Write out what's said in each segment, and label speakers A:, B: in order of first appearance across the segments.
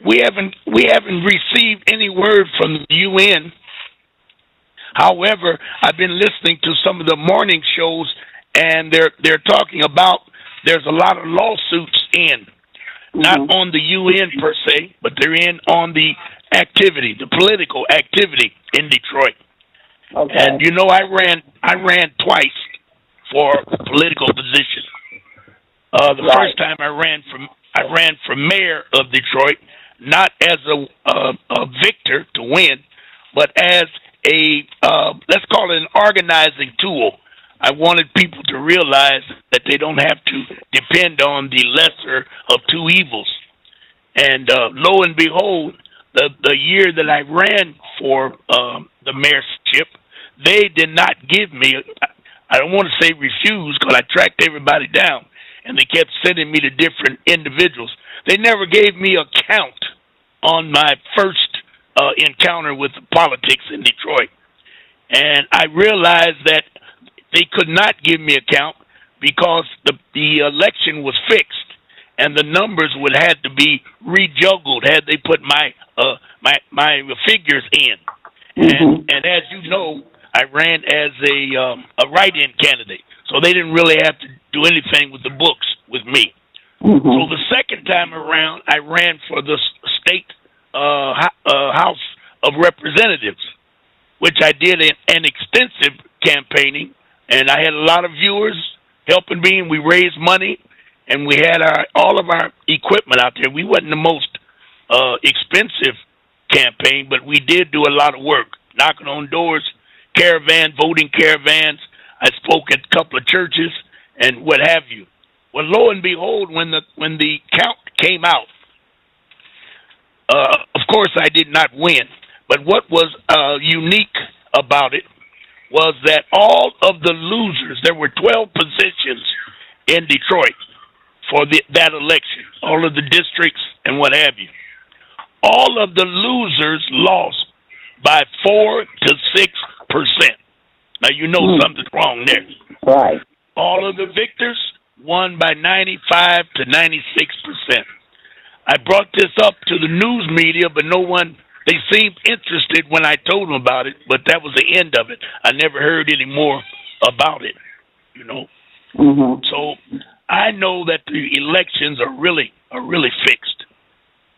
A: we haven't received any word from the UN. However, I've been listening to some of the morning shows, and they're talking about there's a lot of lawsuits in, not
B: Mhm.
A: on the UN per se, but they're in on the activity, the political activity in Detroit. And
B: Okay.
A: I ran twice for political position. The
B: Right.
A: first time I ran for mayor of Detroit, not as a victor to win, but as a let's call it an organizing tool. I wanted people to realize that they don't have to depend on the lesser of two evils. And lo and behold, the year that I ran for the mayorship, they did not give me. I don't want to say refuse because I tracked everybody down, and they kept sending me to different individuals. They never gave me a count on my first encounter with the politics in Detroit, and I realized that they could not give me a count because the election was fixed, and the numbers would have to be rejuggled had they put my figures in.
B: Mhm.
A: And as you know, I ran as a write-in candidate, so they didn't really have to do anything with the books with me. So
B: Mhm.
A: the second time around, I ran for the state House of Representatives, which I did an extensive campaigning, and I had a lot of viewers helping me, and we raised money, and we had all of our equipment out there. We wasn't the most expensive campaign, but we did do a lot of work, knocking on doors, voting caravans. I spoke at a couple of churches and what have you. Well, lo and behold, when the count came out, of course I did not win. But what was unique about it was that all of the losers, there were 12 positions in Detroit for that election, all of the districts and what have you. All of the losers lost by 4 to 6%. Now you know
B: Mm.
A: something's wrong there.
B: Right.
A: All of the victors won by 95 to 96%. I brought this up to the news media, but no one, they seemed interested when I told them about it, but that was the end of it. I never heard any more about it, you know.
B: Mhm.
A: So I know that the elections are really fixed,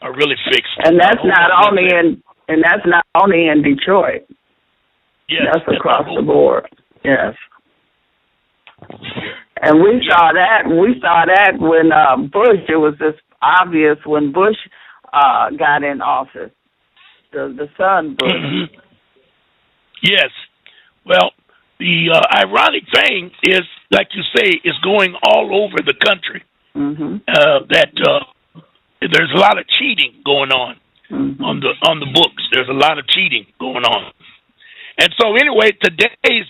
A: are really fixed.
B: And
A: I
B: that's
A: hope
B: not
A: I'm not
B: only
A: there.
B: in Detroit.
A: Yes,
B: That's
A: that's my
B: across the
A: hope.
B: board. Yes. And we
A: Yeah.
B: saw that. We saw that when Bush. It was just obvious when Bush got in office. The son Bush.
A: Mhm. Yes. Well, the ironic thing is, like you say, is going all over the country.
B: Mhm.
A: That there's a lot of cheating going on
B: Mhm.
A: the books. There's a lot of cheating going on, and so anyway, today's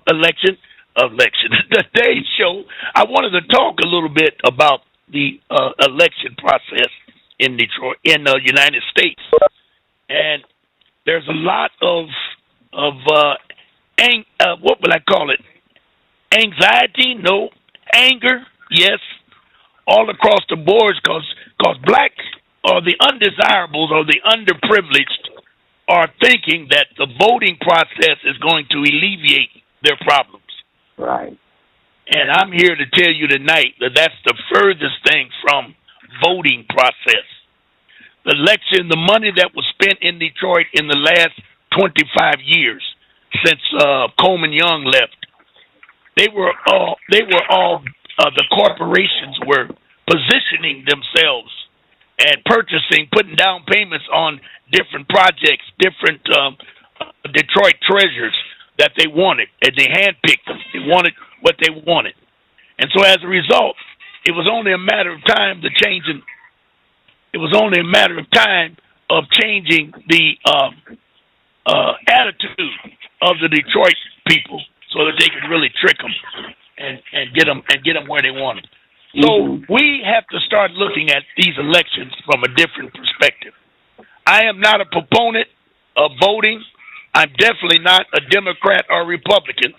A: election, today's show, I wanted to talk a little bit about the election process in Detroit, in the United States, and there's a lot of what would I call it? Anxiety? No. Anger? Yes. All across the boards, because black or the undesirables or the underprivileged are thinking that the voting process is going to alleviate their problems.
B: Right.
A: And I'm here to tell you tonight that that's the furthest thing from voting process. The election, the money that was spent in Detroit in the last 25 years since Coleman Young left, they were all the corporations were positioning themselves and putting down payments on different projects, different Detroit treasures that they wanted, and they handpicked them. They wanted what they wanted, and so as a result, it was only a matter of time of changing the attitude of the Detroit people so that they could really trick them and get them where they want them. So
B: Mhm.
A: we have to start looking at these elections from a different perspective. I am not a proponent of voting. I'm definitely not a Democrat or Republican.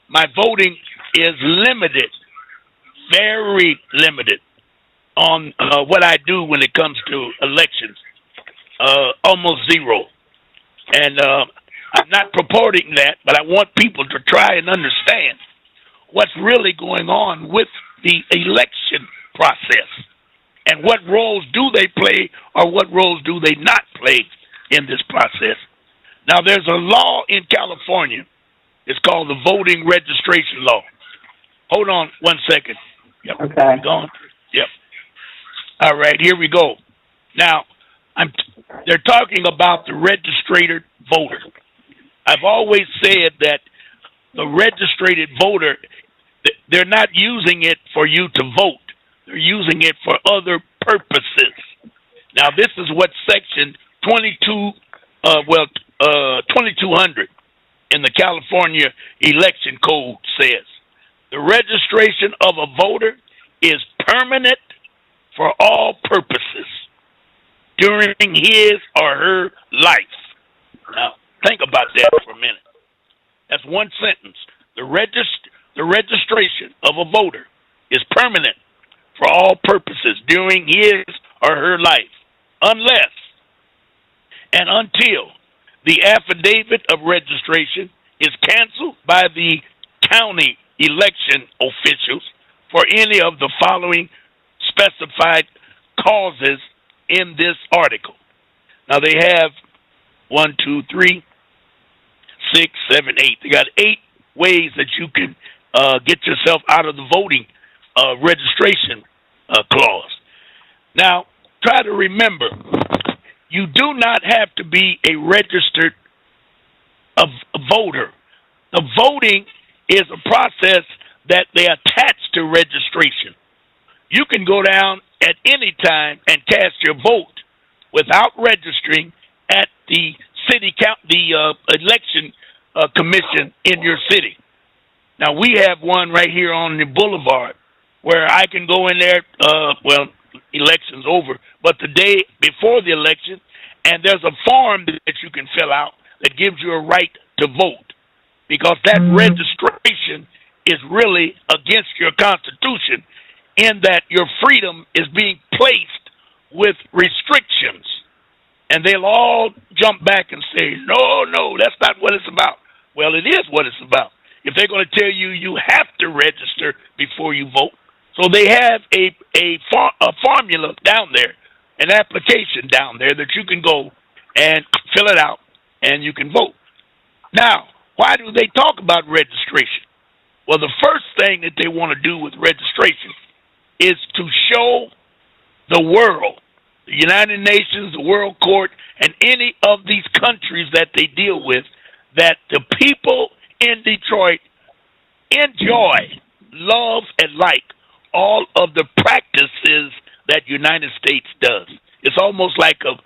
A: My voting is limited, very limited. on what I do when it comes to elections. Almost zero. And I'm not purporting that, but I want people to try and understand what's really going on with the election process and what roles do they play or what roles do they not play in this process. Now, there's a law in California. It's called the Voting Registration Law. Hold on 1 second. Yep.
B: Okay.
A: Gone. Yep. All right, here we go. Now, they're talking about the registered voter. I've always said that the registered voter, they're not using it for you to vote. They're using it for other purposes. Now, this is what Section 2200 in the California Election Code says. The registration of a voter is permanent for all purposes during his or her life. Now, think about that for a minute. That's one sentence. The registration of a voter is permanent for all purposes during his or her life, unless and until the affidavit of registration is canceled by the county election officials for any of the following specified causes in this article. Now they have 1, 2, 3, 6, 7, 8. They got 8 ways that you can get yourself out of the voting registration clause. Now, try to remember, you do not have to be a registered voter. The voting is a process that they attach to registration. You can go down at any time and cast your vote without registering at the election commission in your city. Now, we have one right here on the boulevard where I can go in there, election's over, but the day before the election, and there's a form that you can fill out that gives you a right to vote, because that registration is really against your Constitution in that your freedom is being placed with restrictions. And they'll all jump back and say, no, that's not what it's about. Well, it is what it's about. If they're going to tell you you have to register before you vote. So they have a formula down there, an application down there that you can go and fill it out and you can vote. Now, why do they talk about registration? Well, the first thing that they want to do with registration is to show the world, the United Nations, the World Court, and any of these countries that they deal with, that the people in Detroit enjoy, love, and like all of the practices that United States does. It's almost like a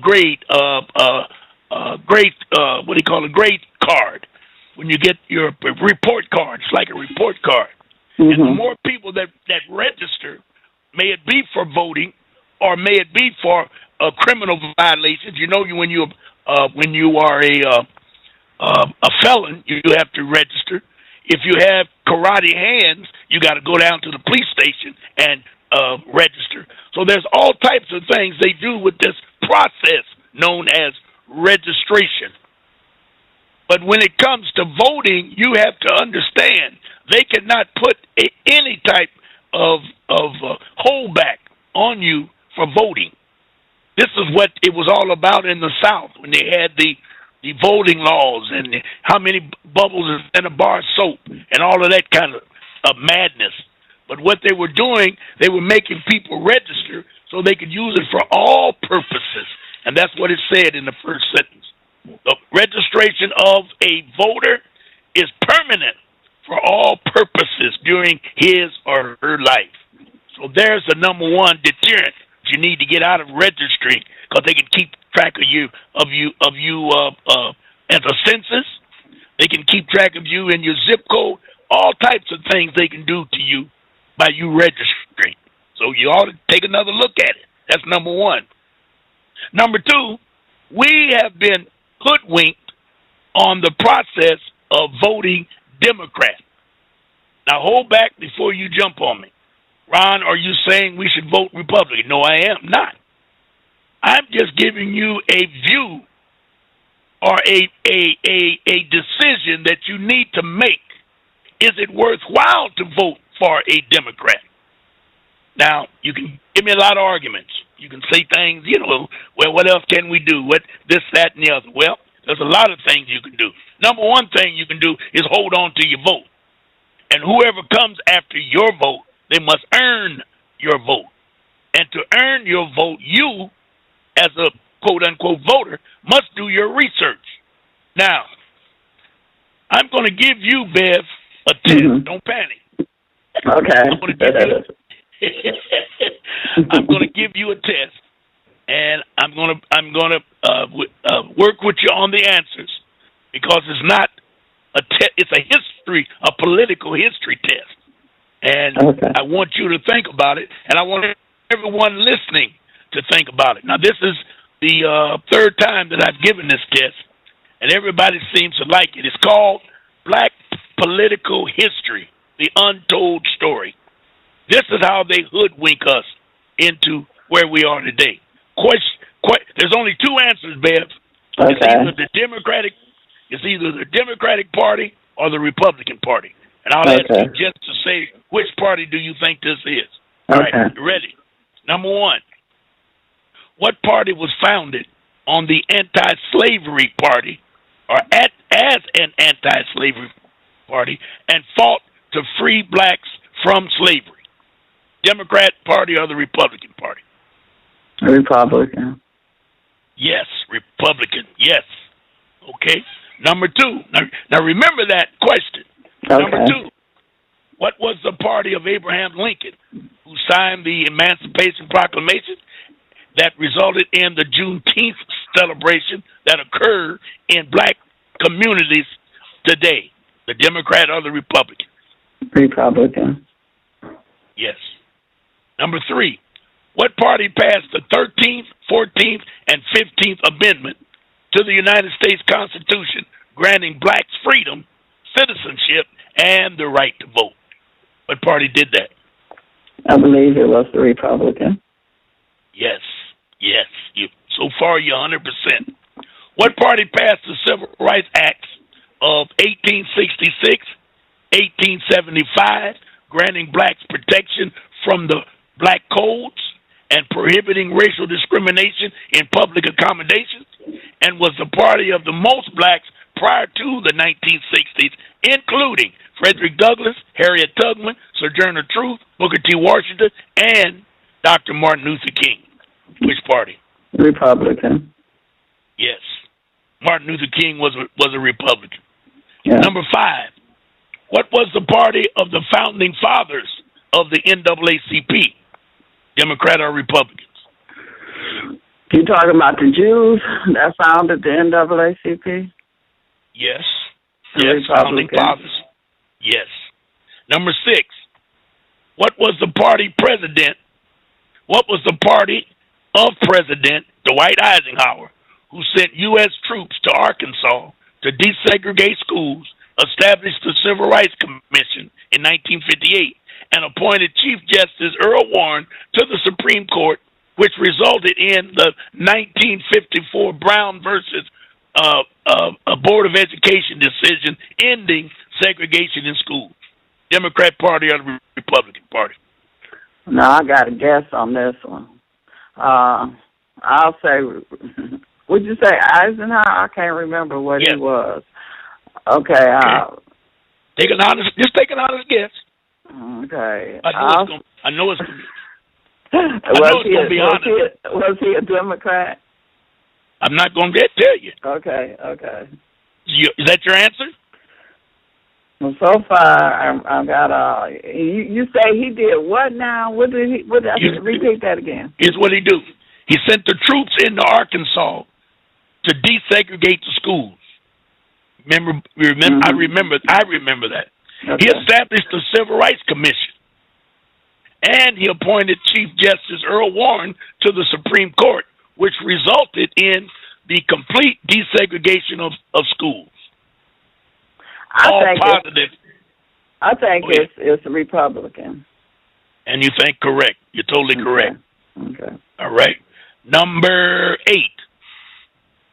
A: grade card. When you get your report card, it's like a report card. Mm-hmm. And the more people that register, may it be for voting or may it be for criminal violations. You know, when you are a felon, you have to register. If you have karate hands, you got to go down to the police station and register. So there's all types of things they do with this process known as registration. But when it comes to voting, you have to understand they cannot put any type of holdback on you for voting. This is what it was all about in the South when they had the voting laws and how many bubbles is in a bar of soap and all of that kind of madness. But what they were doing, they were making people register so they could use it for all purposes. And that's what it said in the first sentence. The registration of a voter is permanent for all purposes during his or her life. So there's the number one deterrent you need to get out of registering, because they can keep track of you as a census. They can keep track of you in your zip code. All types of things they can do to you by you registering. So you ought to take another look at it. That's number one. Number two, we have been hoodwinked on the process of voting Democrat. Now hold back before you jump on me. Ron, are you saying we should vote Republican? No, I am not. I'm just giving you a view or a decision that you need to make. Is it worthwhile to vote for a Democrat? Now, you can give me a lot of arguments. You can say things, well, what else can we do? What this, that, and the other. Well, there's a lot of things you can do. Number one thing you can do is hold on to your vote. And whoever comes after your vote, they must earn your vote. And to earn your vote, you, as a quote-unquote voter, must do your research. Now, I'm going to give you, Bev, a test.
B: Mm-hmm.
A: Don't panic.
B: Okay.
A: I'm going to give you a test, and I'm going to work with you on the answers, because it's not a test. It's a political history test, and
B: okay.
A: I want you to think about it, and I want everyone listening to think about it. Now, this is the third time that I've given this test, and everybody seems to like it. It's called Black Political History: The Untold Story. This is how they hoodwink us into where we are today. There's only two answers, Bev.
B: Okay.
A: It's either the Democratic Party or the Republican Party. And I'll ask you just to say, which party do you think this is? All right, you ready? Number one, what party was founded on the anti-slavery party, or as an anti-slavery party, and fought to free blacks from slavery? Democrat Party or the Republican Party?
B: Republican.
A: Yes, Republican. Yes. Okay. Number two. Now remember that question.
B: Okay.
A: Number two. What was the party of Abraham Lincoln, who signed the Emancipation Proclamation that resulted in the Juneteenth celebration that occurred in black communities today? The Democrat or the Republican?
B: Republican.
A: Yes. Number three, what party passed the 13th, 14th, and 15th Amendment to the United States Constitution, granting blacks freedom, citizenship, and the right to vote? What party did that?
B: I believe it was the Republican.
A: Yes. So far, you're 100%. What party passed the Civil Rights Acts of 1866, 1875, granting blacks protection from the black codes and prohibiting racial discrimination in public accommodations, and was the party of the most blacks prior to the 1960s, including Frederick Douglass, Harriet Tubman, Sojourner Truth, Booker T. Washington, and Dr. Martin Luther King? Which party?
B: Republican.
A: Yes. Martin Luther King was a Republican.
B: Yeah.
A: Number five, what was the party of the founding fathers of the NAACP? Democrat or Republicans?
B: You talking about the Jews that founded the NAACP?
A: Yes.
B: The
A: Yes, founding fathers. Yes. Number six, what was the party of President Dwight Eisenhower, who sent U.S. troops to Arkansas to desegregate schools, established the Civil Rights Commission in 1958, and appointed Chief Justice Earl Warren to the Supreme Court, which resulted in the 1954 Brown versus Board of Education decision ending segregation in schools? Democrat Party or the Republican Party?
B: No, I got a guess on this one. I'll say, would you say Eisenhower? I can't remember what he was. Okay.
A: Take an honest guess.
B: Okay.
A: I know it's going to be honest.
B: Was he a Democrat?
A: I'm not going to tell you.
B: Okay.
A: Is that your answer?
B: Well, so far, I've got you say he did what now? What did he? Repeat that again.
A: Here's what he do. He sent the troops into Arkansas to desegregate the schools. Remember? Mm-hmm. I remember that. Okay. He established the Civil Rights Commission, and he appointed Chief Justice Earl Warren to the Supreme Court, which resulted in the complete desegregation of schools.
B: I think it's a Republican.
A: And you think correct. You're totally correct.
B: Okay.
A: All right. Number 8.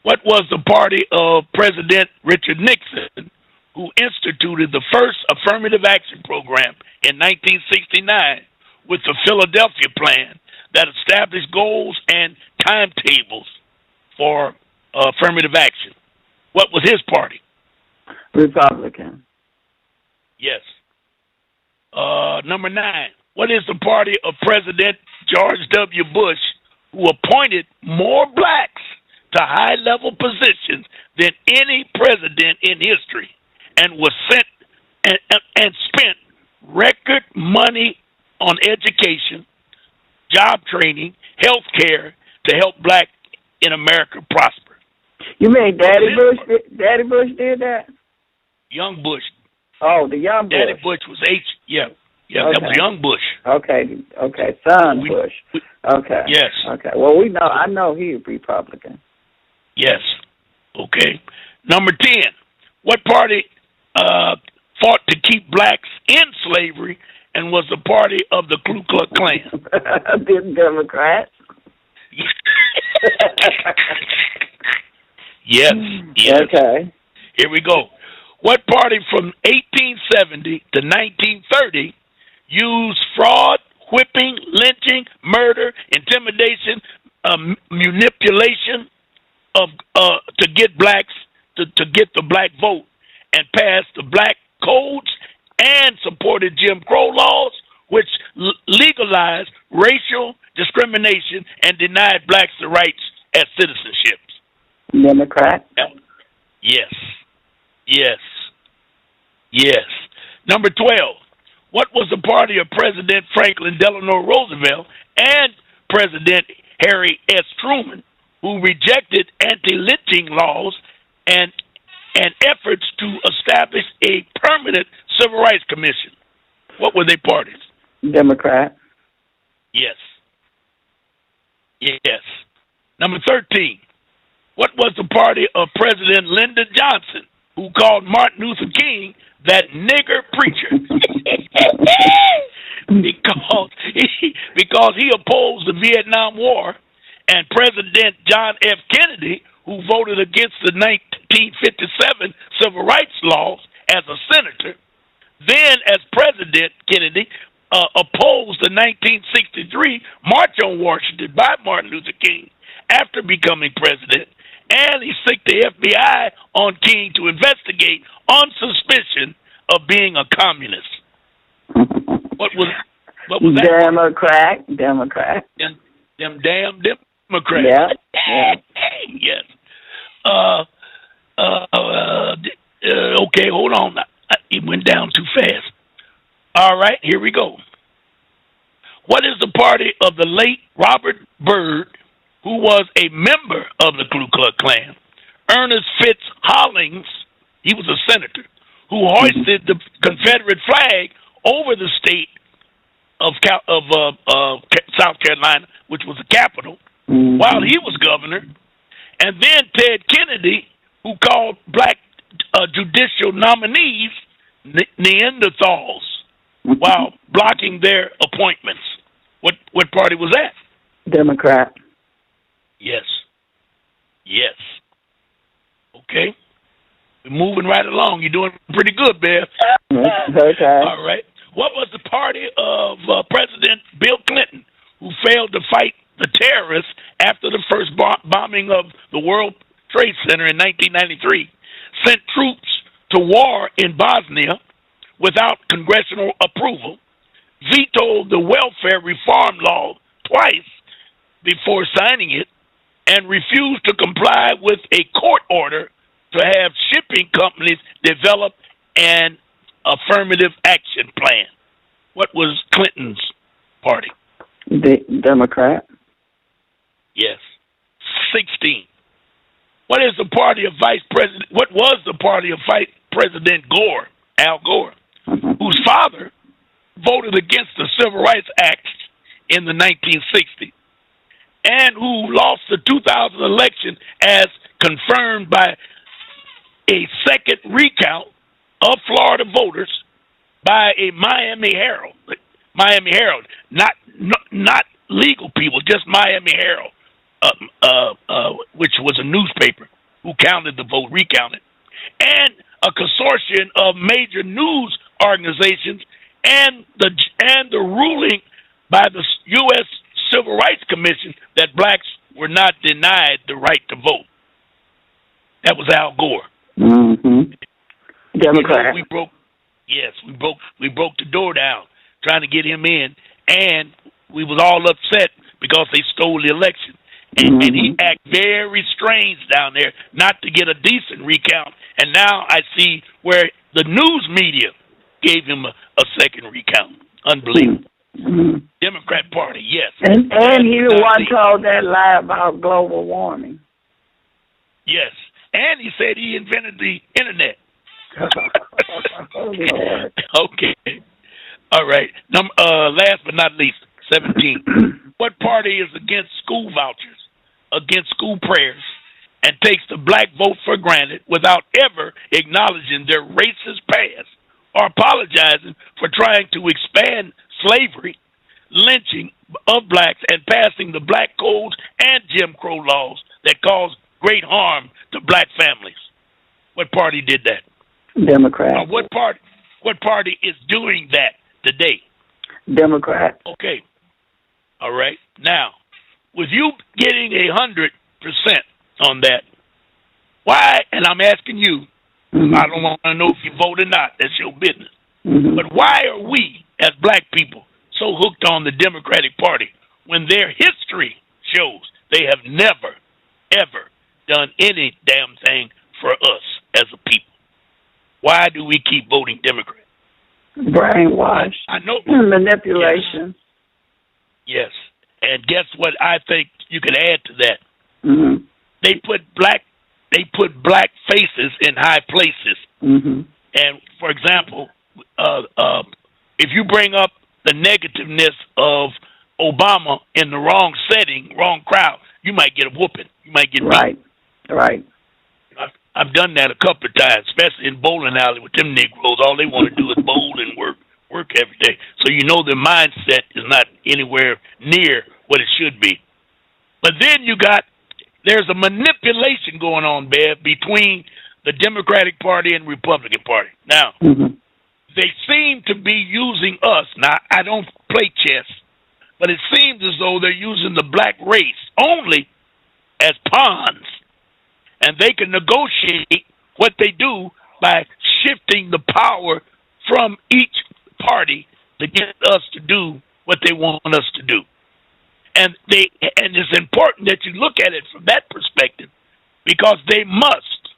A: What was the party of President Richard Nixon who instituted the first affirmative action program in 1969 with the Philadelphia Plan that established goals and timetables for affirmative action? What was his party?
B: Republican.
A: Yes. Number 9. What is the party of President George W. Bush who appointed more blacks to high-level positions than any president in history and was sent and spent record money on education, job training, health care to help black in America prosper?
B: You mean Daddy Bush? Daddy Bush did that?
A: Young Bush.
B: Oh, the young Bush.
A: Daddy Bush was Yeah,
B: okay.
A: That was young Bush.
B: Okay, son Bush. Okay.
A: Yes.
B: Okay. Well, I know he's Republican.
A: Yes. Okay. Number 10. What party fought to keep blacks in slavery and was the party of the Ku Klux Klan?
B: The Democrats.
A: Yes. Yes.
B: Okay.
A: Here we go. What party from 1870 to 1930 used fraud, whipping, lynching, murder, intimidation, manipulation of to get blacks to get the black vote and passed the black codes and supported Jim Crow laws, which legalized racial discrimination and denied blacks the rights as citizenships?
B: Democrat.
A: Yes. Yes. Yes. Number 12. What was the party of President Franklin Delano Roosevelt and President Harry S. Truman, who rejected anti-lynching laws and efforts to establish a permanent civil rights commission? What were their parties?
B: Democrat.
A: Yes. Yes. Number 13. What was the party of President Lyndon Johnson, who called Martin Luther King that nigger preacher? because he opposed the Vietnam War, and President John F. Kennedy, who voted against the 1957 civil rights laws as a senator, then as President Kennedy opposed the 1963 March on Washington by Martin Luther King after becoming president, and he sicked the FBI on King to investigate on suspicion of being a communist. What was that? Democrat. Them damn Democrats.
B: Yeah.
A: Yes. Okay, hold on. It went down too fast. All right, here we go. What is the party of the late Robert Byrd, who was a member of the Ku Klux Klan? Ernest Fitz Hollings, he was a senator, who hoisted the Confederate flag over the state of South Carolina, which was the capital, while he was governor. And then Ted Kennedy, who called black judicial nominees Neanderthals while blocking their appointments. What party was that?
B: Democrat.
A: Yes. Yes. Okay. We're moving right along. You're doing pretty good, Beth.
B: Okay.
A: All right. What was the party of President Bill Clinton, who failed to fight the terrorists after the first bombing of the World Trade Center in 1993, sent troops to war in Bosnia without congressional approval, vetoed the welfare reform law twice before signing it, and refused to comply with a court order to have shipping companies develop an affirmative action plan? What was Clinton's party?
B: The Democrat.
A: Yes. 16. What is the party of Vice President? What was the party of Vice President Gore, Al Gore, whose father voted against the Civil Rights Act in the 1960s, and who lost the 2000 election as confirmed by a second recount of Florida voters by a Miami Herald, Miami Herald, not legal people, just Miami Herald, which was a newspaper who counted the vote, recounted, and a consortium of major news organizations, and the ruling by the U.S. Civil Rights Commission that blacks were not denied the right to vote. That was Al Gore.
B: Mm-hmm. Democrat.
A: We broke the door down trying to get him in, and we was all upset because they stole the election. And he acted very strange down there not to get a decent recount. And now I see where the news media gave him a second recount. Unbelievable.
B: Mm-hmm.
A: Democrat Party, yes.
B: And he the one told that lie about global warming.
A: Yes. And he said he invented the internet.
B: Oh, Lord.
A: Okay. All right. Last but not least, 17. What party is against school vouchers, against school prayers, and takes the black vote for granted without ever acknowledging their racist past or apologizing for trying to expand slavery, lynching of blacks, and passing the black codes and Jim Crow laws that cause great harm to black families? What party did that?
B: Democrat.
A: What party is doing that today?
B: Democrat.
A: Okay. All right. Now, with you getting 100% on that, why? And I'm asking you. I don't want to know if you vote or not. That's your business. But why are we, as black people, so hooked on the Democratic Party when their history shows they have never, ever done any damn thing for us as a people? Why do we keep voting Democrat?
B: Brainwash.
A: I know.
B: Manipulation.
A: Yes. And guess what? I think you can add to that.
B: Mm-hmm.
A: They put black faces in high places.
B: Mm-hmm.
A: And for example, if you bring up the negativeness of Obama in the wrong setting, wrong crowd, you might get a whooping. You might get beat.
B: Right.
A: I've done that a couple of times, especially in bowling alley with them Negroes. All they want to do is bowl and work every day. So you know their mindset is not anywhere near what it should be. But then there's a manipulation going on, Bev, between the Democratic Party and Republican Party. Now, they seem to be using us. Now, I don't play chess, but it seems as though they're using the black race only as pawns. And they can negotiate what they do by shifting the power from each party to get us to do what they want us to do. And it's important that you look at it from that perspective, because they must.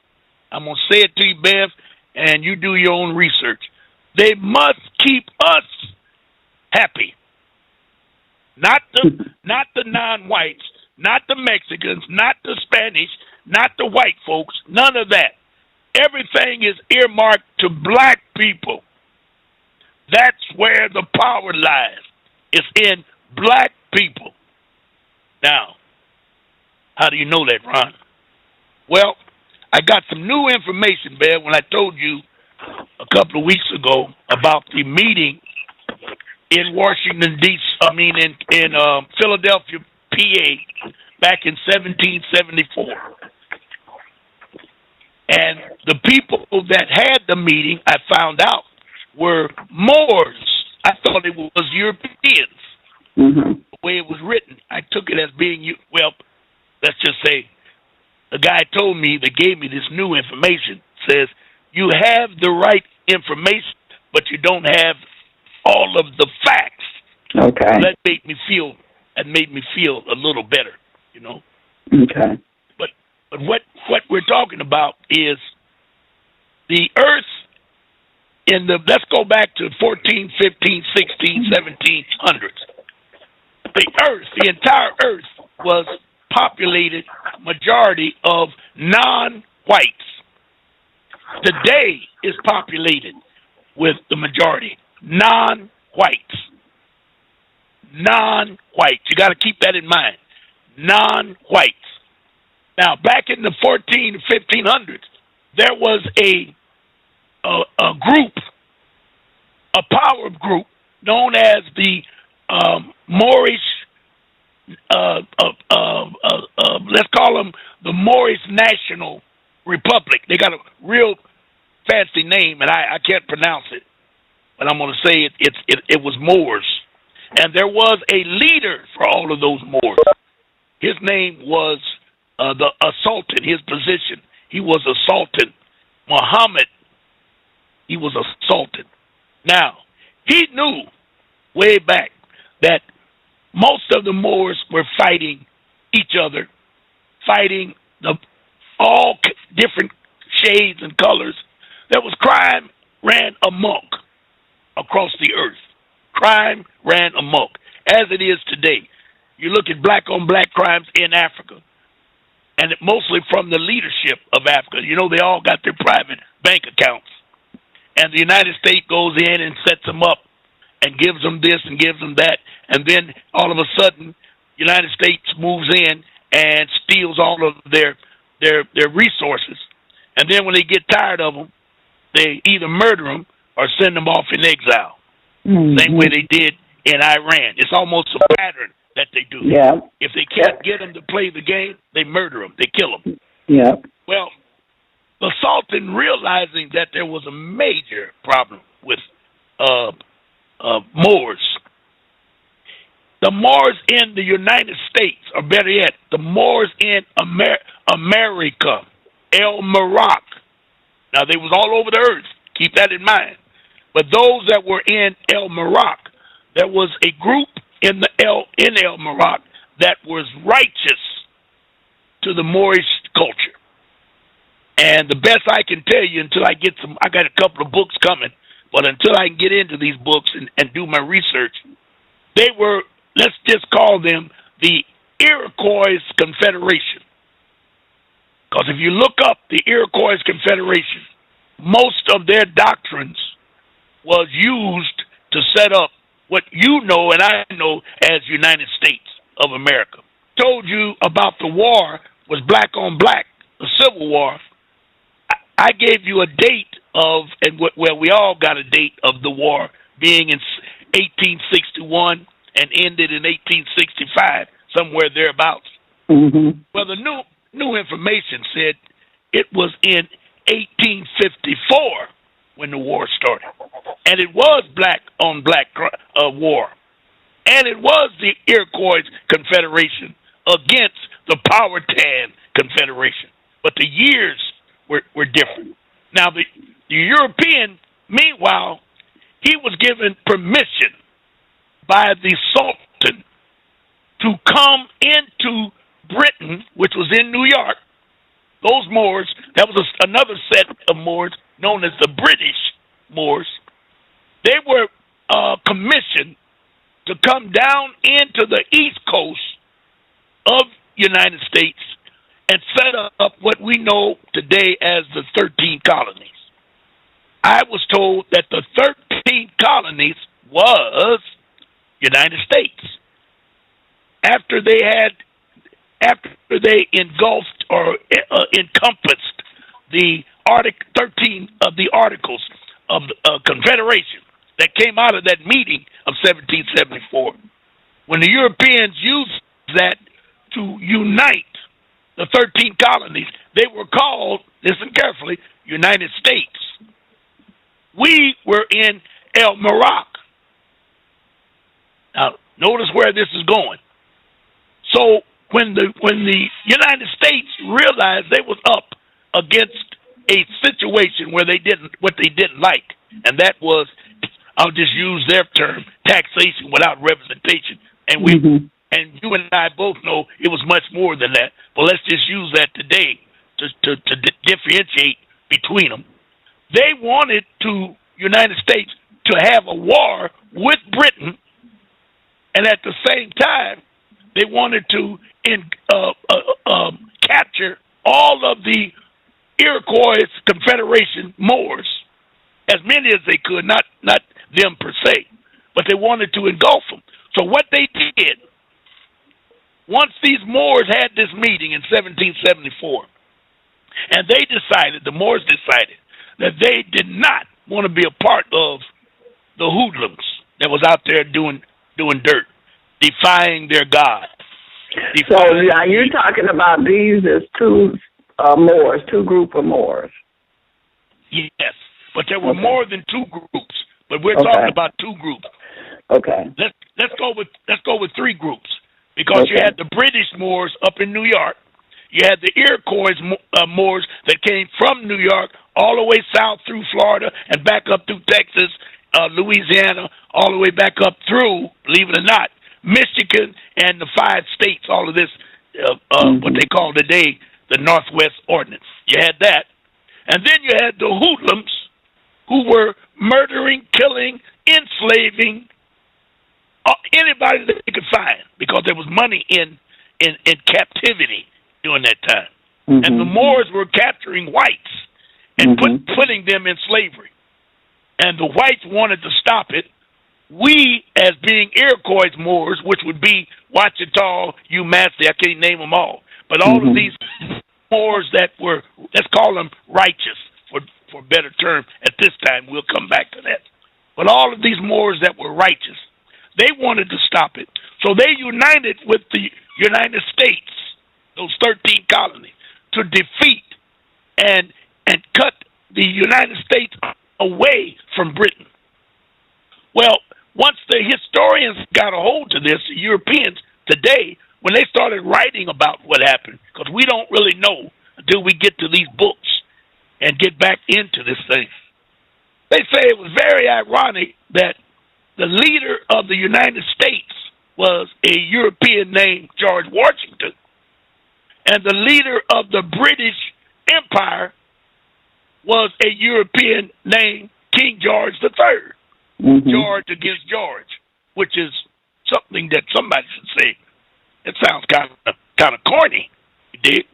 A: I'm going to say it to you, Bev, and you do your own research. They must keep us happy. Not the non-whites, not the Mexicans, not the Spanish, not the white folks, none of that. Everything is earmarked to black people. That's where the power lies. It's in black people. Now, how do you know that, Ron? Well, I got some new information, Bev, when I told you a couple of weeks ago about the meeting in Washington, in Philadelphia, PA, back in 1774. And the people that had the meeting, I found out, were Moors. I thought it was Europeans. The way it was written, I took it as being, let's just say, the guy told me, that gave me this new information, says, you have the right information, but you don't have all of the facts.
B: Okay.
A: So that made me feel a little better, you know.
B: Okay.
A: But what we're talking about is the earth let's go back to 14, 15, 16, 1700s. The earth, the entire earth was populated majority of non-whites. Today is populated with the majority non-whites. Non-whites. You got to keep that in mind. Non-whites. Now, back in the 14 to 1500s, there was a group, a power group known as the Moorish, let's call them the Moorish National Republic. They got a real fancy name, and I can't pronounce it, but I'm going to say it was Moors. And there was a leader for all of those Moors. His name was a sultan, his position. He was a sultan. Muhammad, he was a sultan. Now, he knew way back that most of the Moors were fighting each other, fighting all different shades and colors. There was crime ran amok across the earth. Crime ran amok, as it is today. You look at black-on-black crimes in Africa, and mostly from the leadership of Africa. You know, they all got their private bank accounts. And the United States goes in and sets them up and gives them this and gives them that. And then all of a sudden, the United States moves in and steals all of their resources. And then when they get tired of them, they either murder them or send them off in exile. Mm-hmm. Same way they did in Iran. It's almost a pattern that they do.
B: Yeah.
A: If they can't get them to play the game, they murder them. They kill them.
B: Yeah.
A: Well, the Sultan, realizing that there was a major problem with Moors, the Moors in the United States, or better yet, the Moors in America, El Morocco. Now, they was all over the earth. Keep that in mind. But those that were in El Morocco, there was a group in El Morocco that was righteous to the Moorish culture. And the best I can tell you until I get I got a couple of books coming, but until I can get into these books and do my research, they were, let's just call them the Iroquois Confederation. Because if you look up the Iroquois Confederation, most of their doctrines was used to set up what you know and I know as United States of America. Told you about the war was black on black, the Civil War. I gave you a date of, and well, we all got a date of the war being in 1861 and ended in 1865, somewhere thereabouts.
B: Mm-hmm.
A: Well, the new information said it was in 1854 when the war started. And it was black on black war. And it was the Iroquois Confederation against the Powhatan Confederation. But the years were different. Now, the European, meanwhile, he was given permission by the Sultan to come into Britain, which was in New York. Those Moors, that was another set of Moors known as the British Moors. They were commissioned to come down into the East Coast of United States and set up what we know today as the 13 colonies. I was told that the 13 colonies was United States. After they engulfed or encompassed the 13 of the Articles of the Confederation that came out of that meeting of 1774, when the Europeans used that to unite the 13 colonies, they were called, listen carefully, United States. We were in El Morocco. Now, notice where this is going. So when the United States realized they was up against a situation where they didn't like, and that was, I'll just use their term, taxation without representation. And and you and I both know it was much more than that. But let's just use that today to differentiate between them. They wanted United States to have a war with Britain, and at the same time, they wanted to capture all of the Iroquois Confederation Moors, as many as they could, not them per se, but they wanted to engulf them. So what they did, once these Moors had this meeting in 1774, and the Moors decided that they did not want to be a part of the hoodlums, that was out there doing dirt, defying their God.
B: So are you talking about these as two Moors, two group of Moors?
A: Yes, but there were more than two groups. But we're talking about two groups.
B: Okay.
A: Let's go with three groups, because you had the British Moors up in New York. You had the Iroquois Moors that came from New York all the way south through Florida and back up through Texas, Louisiana, all the way back up through, believe it or not, Michigan and the 5 states, all of this, what they call today the Northwest Ordinance. You had that. And then you had the hoodlums, who were murdering, killing, enslaving anybody that they could find, because there was money in captivity during that time. And the Moors were capturing whites and putting them in slavery. And the whites wanted to stop it. We, as being Iroquois Moors, which would be Ouachita, Umassey, I can't name them all, but all of these Moors that were, let's call them righteous, for better term at this time, we'll come back to that. But all of these Moors that were righteous, they wanted to stop it. So they united with the United States, those 13 colonies, to defeat and cut the United States away from Britain. Well, once the historians got a hold to this, the Europeans today, when they started writing about what happened, because we don't really know until we get to these books and get back into this thing, they say it was very ironic that the leader of the United States was a European named George Washington, and the leader of the British Empire was a European named King George III. George against George, which is something that somebody should say. It sounds kind of corny, you dig?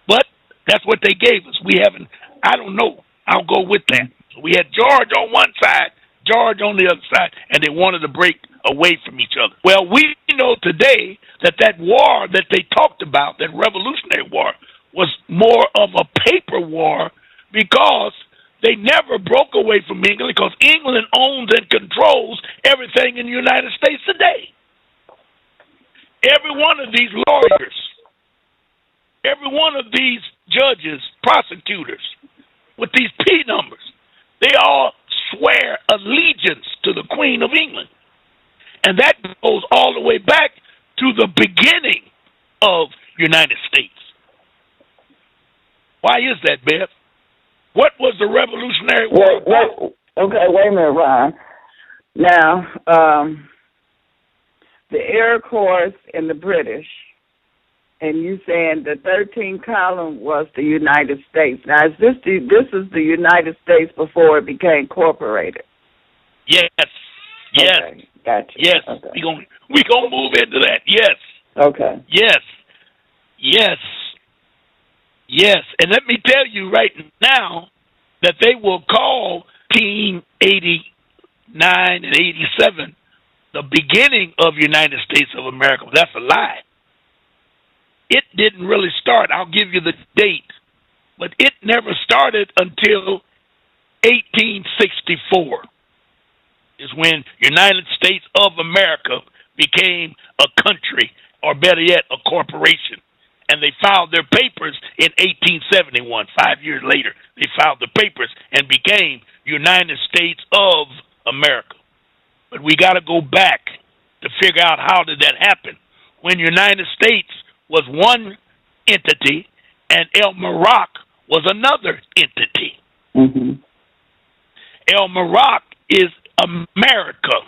A: But that's what they gave us. We haven't, I don't know. I'll go with that. So we had George on one side, George on the other side, and they wanted to break away from each other. Well, we know today that war that they talked about, that Revolutionary War, was more of a paper war, because they never broke away from England, because England owns and controls everything in the United States today. Every one of these lawyers, every one of these judges, prosecutors, with these P numbers, they all swear allegiance to the Queen of England. And that goes all the way back to the beginning of United States. Why is that, Beth? What was the Revolutionary War?
B: Okay, wait a minute, Ron. Now, the Iroquois and the British, and you saying the 13th column was the United States. Now, is this is the United States before it became incorporated?
A: Yes. Yes.
B: Okay, gotcha.
A: Yes.
B: Okay.
A: We gonna move into that. Yes.
B: Okay.
A: Yes. Yes. Yes. And let me tell you right now that they will call 1889 and 87 the beginning of United States of America. That's a lie. It didn't really start. I'll give you the date. But it never started until 1864 is when United States of America became a country, or better yet, a corporation. And they filed their papers in 1871. 5 years later, they filed the papers and became United States of America. But we got to go back to figure out how did that happen. When United States was one entity and El Morocco was another entity. El Morocco is America.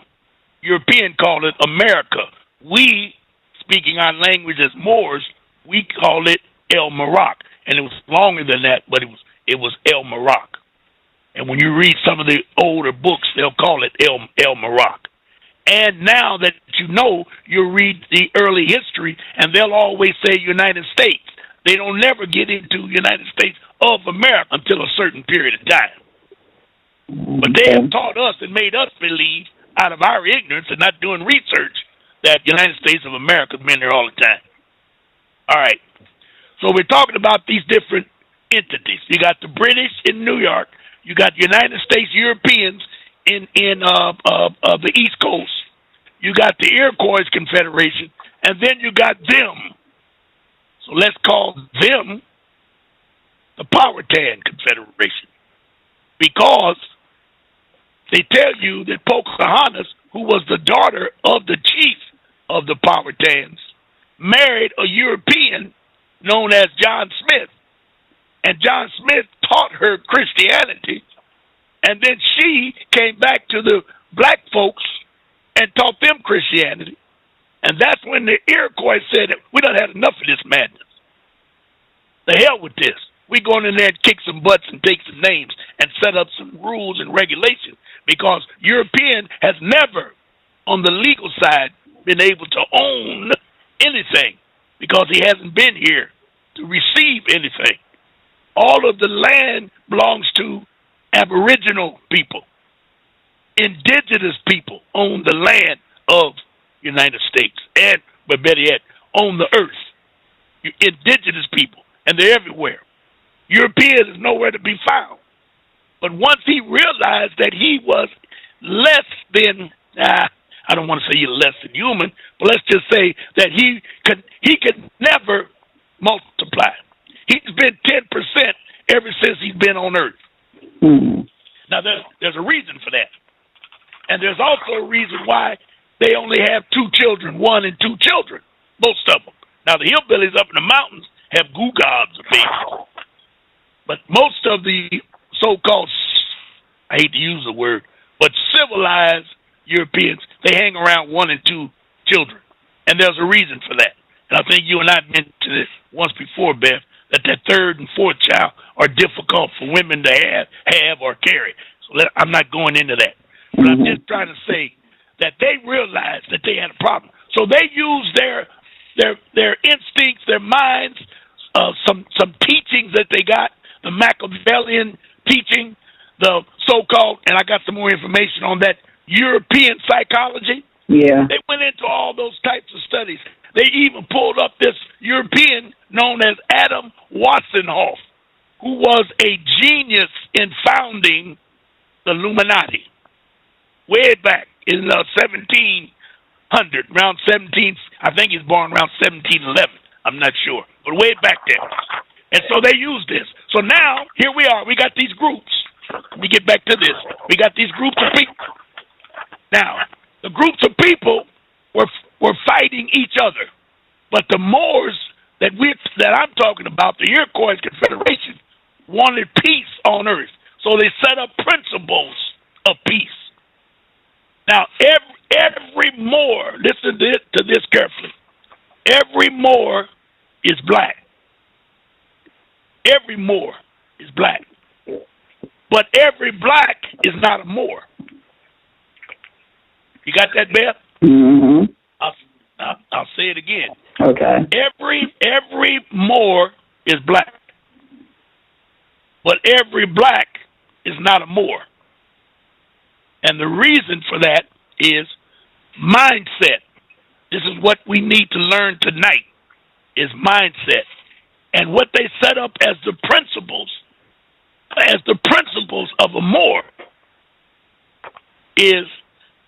A: European call it America. We, speaking our language as Moors, we call it El Morocco. And it was longer than that, but it was El Morocco. And when you read some of the older books, they'll call it El Morocco. And now that you know, you read the early history, and they'll always say United States. They don't never get into United States of America until a certain period of time. But they have taught us and made us believe, out of our ignorance and not doing research, that United States of America has been there all the time. All right. So we're talking about these different entities. You got the British in New York. You got United States Europeans the East Coast. You got the Iroquois Confederation, and then you got them. So let's call them the Powhatan Confederation, because they tell you that Pocahontas, who was the daughter of the chief of the Powhatans, married a European known as John Smith. And John Smith taught her Christianity, and then she came back to the black folks and taught them Christianity. And that's when the Iroquois said, we done had enough of this madness. The hell with this. We going in there and kick some butts and take some names and set up some rules and regulations, because European has never, on the legal side, been able to own anything, because he hasn't been here to receive anything. All of the land belongs to Aboriginal people. Indigenous people own the land of the United States, and, but better yet, own the earth. Indigenous people, and they're everywhere. European is nowhere to be found. But once he realized that he was less than, I don't want to say you're less than human, but let's just say that he could never multiply. He's been 10% ever since he's been on Earth.
B: Mm-hmm.
A: Now, there's a reason for that. And there's also a reason why they only have 2 children, 1 and 2 children, most of them. Now, the hillbillies up in the mountains have googobs of babies. But most of the so-called, I hate to use the word, but civilized Europeans, they hang around 1 and 2 children. And there's a reason for that. And I think you and I mentioned this once before, Beth, that 3rd and 4th child are difficult for women to have or carry. So I'm not going into that. But I'm just trying to say that they realized that they had a problem. So they used their instincts, their minds, some teachings that they got, the Machiavellian teaching, the so-called, and I got some more information on that, European psychology.
B: Yeah.
A: They went into all those types of studies. They even pulled up this European known as Adam Wassenhoff, who was a genius in founding the Illuminati way back in 1700, around 17, I think he's born around 1711. I'm not sure, but way back there. And so they used this. So now, here we are. We got these groups. Let me get back to this. We got these groups of people. Now, the groups of people were fighting each other. But the Moors that I'm talking about, the Iroquois Confederation, wanted peace on earth. So they set up principles of peace. Now, every Moor, listen to this carefully, every Moor is black. Every Moor is black. But every black is not a Moor. You got that, Beth?
B: Mm-hmm.
A: I'll say it again.
B: Okay.
A: Every Moor is black. But every black is not a Moor. And the reason for that is mindset. This is what we need to learn tonight, is mindset. And what they set up as the principles of a Moor is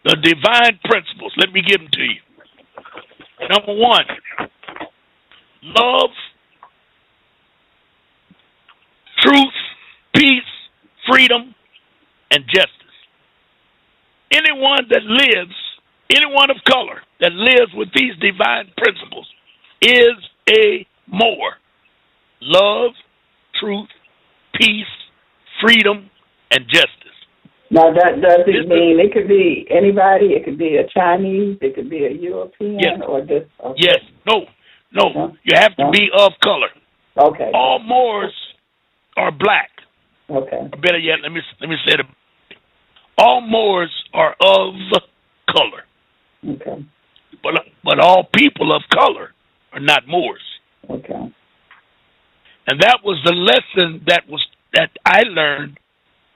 A: the divine principles. Let me give them to you. Number 1, love, truth, peace, freedom, and justice. Anyone of color that lives with these divine principles is a Moor. Love, truth, peace, freedom, and justice.
B: Now, that does it mean it could be anybody? It could be a Chinese, it could be a European,
A: yes.
B: Or just... Okay.
A: Yes. No. You have to be of color.
B: Okay.
A: All Moors are black.
B: Okay.
A: Or better yet, let me say it. All Moors are of color.
B: Okay.
A: But all people of color are not Moors.
B: Okay.
A: And that was the lesson that I learned,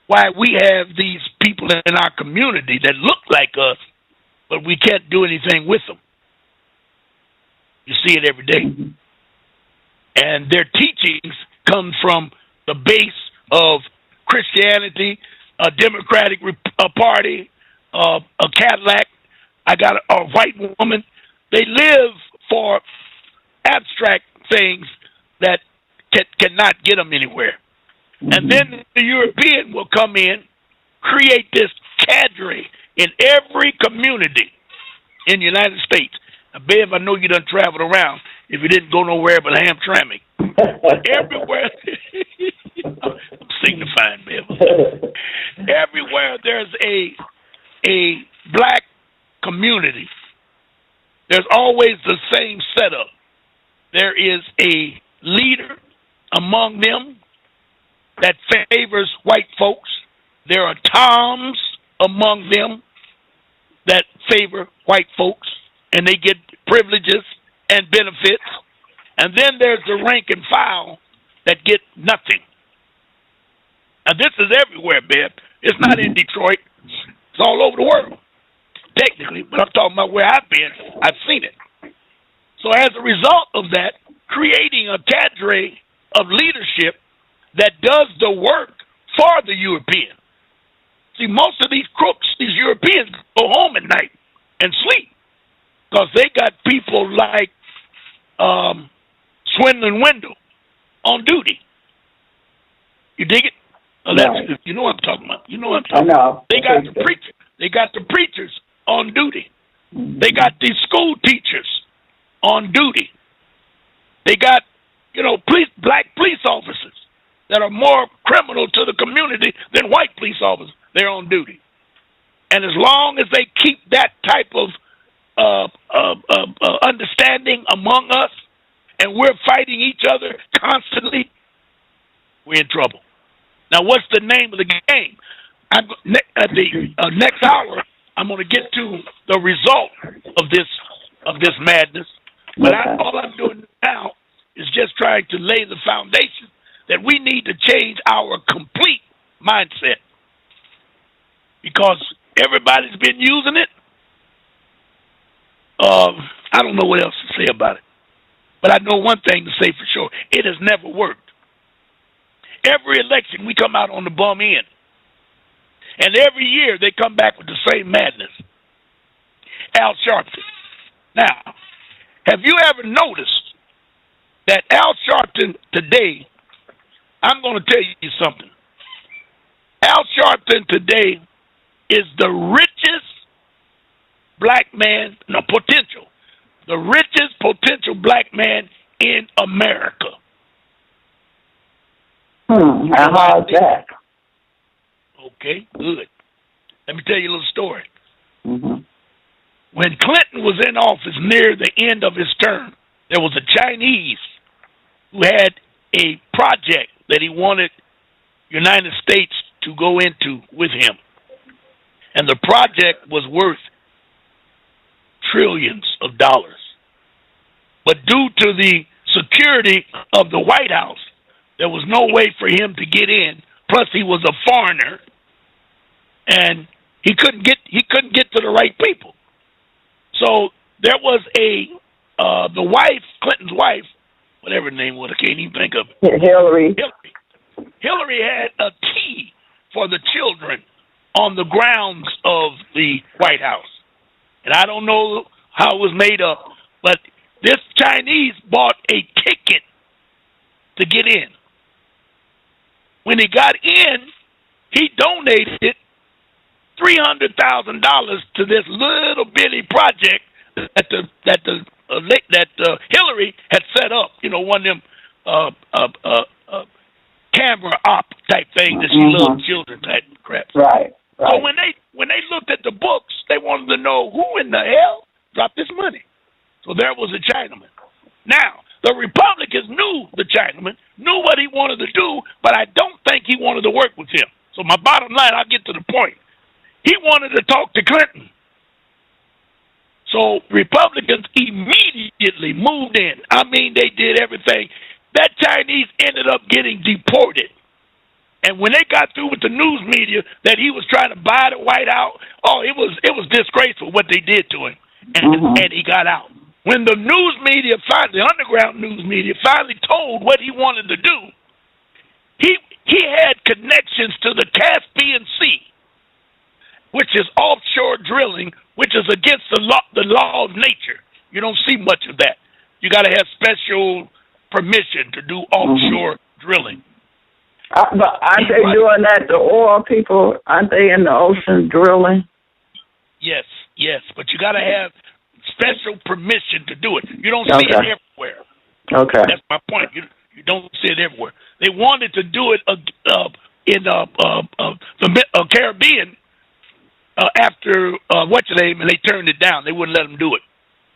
A: why we have these people in our community that look like us, but we can't do anything with them. You see it every day.
B: Mm-hmm.
A: And their teachings come from the base of Christianity, a Democratic Party, a Cadillac. I got a white woman. They live for abstract things that cannot get them anywhere. Mm-hmm. And then the European will come in, create this cadre in every community in the United States. Now, Bev, I know you done traveled around if you didn't go nowhere but Hamtramck. Everywhere, I'm signifying, Bev. Everywhere there's a black community, there's always the same setup. There is a leader among them that favors white folks. There are Toms among them that favor white folks, and they get privileges and benefits. And then there's the rank and file that get nothing. And this is everywhere, Bev. It's not in Detroit. It's all over the world, technically. But I'm talking about where I've been. I've seen it. So as a result of that, creating a cadre of leadership that does the work for the European. See, most of these crooks, these Europeans, go home at night and sleep because they got people like Swindling Wendell on duty. You dig it? Right. You know what I'm talking about. You know what I'm talking about. They got the preachers. They got the preachers on duty. Mm-hmm. They got these school teachers on duty. They got, black police officers that are more criminal to the community than white police officers. They're on duty. And as long as they keep that type of understanding among us, and we're fighting each other constantly, we're in trouble. Now, what's the name of the game? At the next hour, I'm going to get to the result of this madness. But all I'm doing now is just trying to lay the foundation that we need to change our complete mindset, because everybody's been using it. I don't know what else to say about it, but I know one thing to say for sure: it has never worked. Every election, we come out on the bum end. And every year, they come back with the same madness. Al Sharpton. Now, have you ever noticed that Al Sharpton today, I'm going to tell you something. Al Sharpton today is the richest black man, the richest potential black man in America.
B: How's that?
A: Okay, good. Let me tell you a little story.
B: Mm-hmm.
A: When Clinton was in office near the end of his term, there was a Chinese who had a project that he wanted United States to go into with him. And the project was worth trillions of dollars. But due to the security of the White House, there was no way for him to get in. Plus, he was a foreigner, and he couldn't get to the right people. So there was the wife, Clinton's wife, whatever her name was, I can't even think of it.
B: Hillary.
A: Hillary had a key for the children on the grounds of the White House, and I don't know how it was made up, but this Chinese bought a ticket to get in. When he got in, he donated $300,000 to this little bitty project that Hillary had set up. One of them camera op type thing that she loved children type crap.
B: Right.
A: So when they looked at the books, they wanted to know who in the hell dropped this money. So there was a Chinaman. Now, the Republicans knew the Chinaman, knew what he wanted to do, but I don't think he wanted to work with him. So my bottom line, I'll get to the point. He wanted to talk to Clinton. So Republicans immediately moved in. I mean, they did everything. That Chinese ended up getting deported. And when they got through with the news media that he was trying to buy the White House, it was disgraceful what they did to him. And he got out. When the news media the underground news media finally told what he wanted to do, he had connections to the Caspian Sea, which is offshore drilling, which is against the law of nature. You don't see much of that. You got to have special permission to do offshore drilling.
B: But aren't they doing that? The oil people, aren't they in the ocean drilling?
A: Yes, but you got to have special permission to do it. You don't see it everywhere.
B: Okay.
A: That's my point. You don't see it everywhere. They wanted to do it in the Caribbean after what's the name, and they turned it down. They wouldn't let them do it.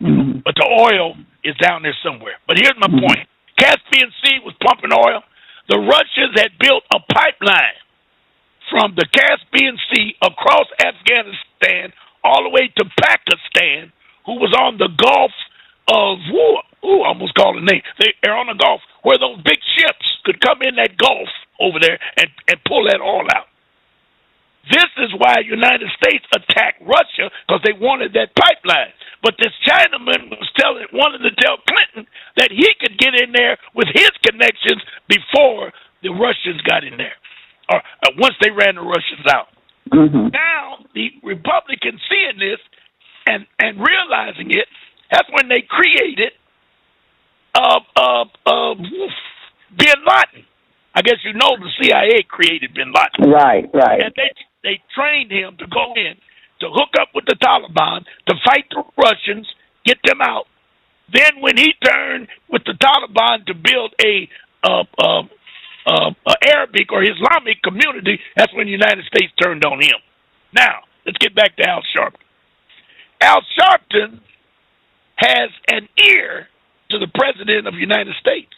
A: Mm-hmm. But the oil is down there somewhere. But here's my point. Caspian Sea was pumping oil. The Russians had built a pipeline from the Caspian Sea across Afghanistan all the way to Pakistan, who was on the Gulf of War. Ooh, I almost called the name. They're on the Gulf, where those big ships could come in that Gulf over there and pull that oil out. This is why the United States attacked Russia, because they wanted that pipeline. But this Chinaman wanted to tell Clinton that he could get in there with his connections before the Russians got in there, or once they ran the Russians out. Mm-hmm. Now, the Republicans seeing this and realizing it, that's when they created Bin Laden. I guess you know the CIA created Bin Laden.
B: Right.
A: And they trained him to go in, to hook up with the Taliban, to fight the Russians, get them out. Then when he turned with the Taliban to build a Arabic or Islamic community, that's when the United States turned on him. Now, let's get back to Al Sharpton. Al Sharpton has an ear to the President of the United States.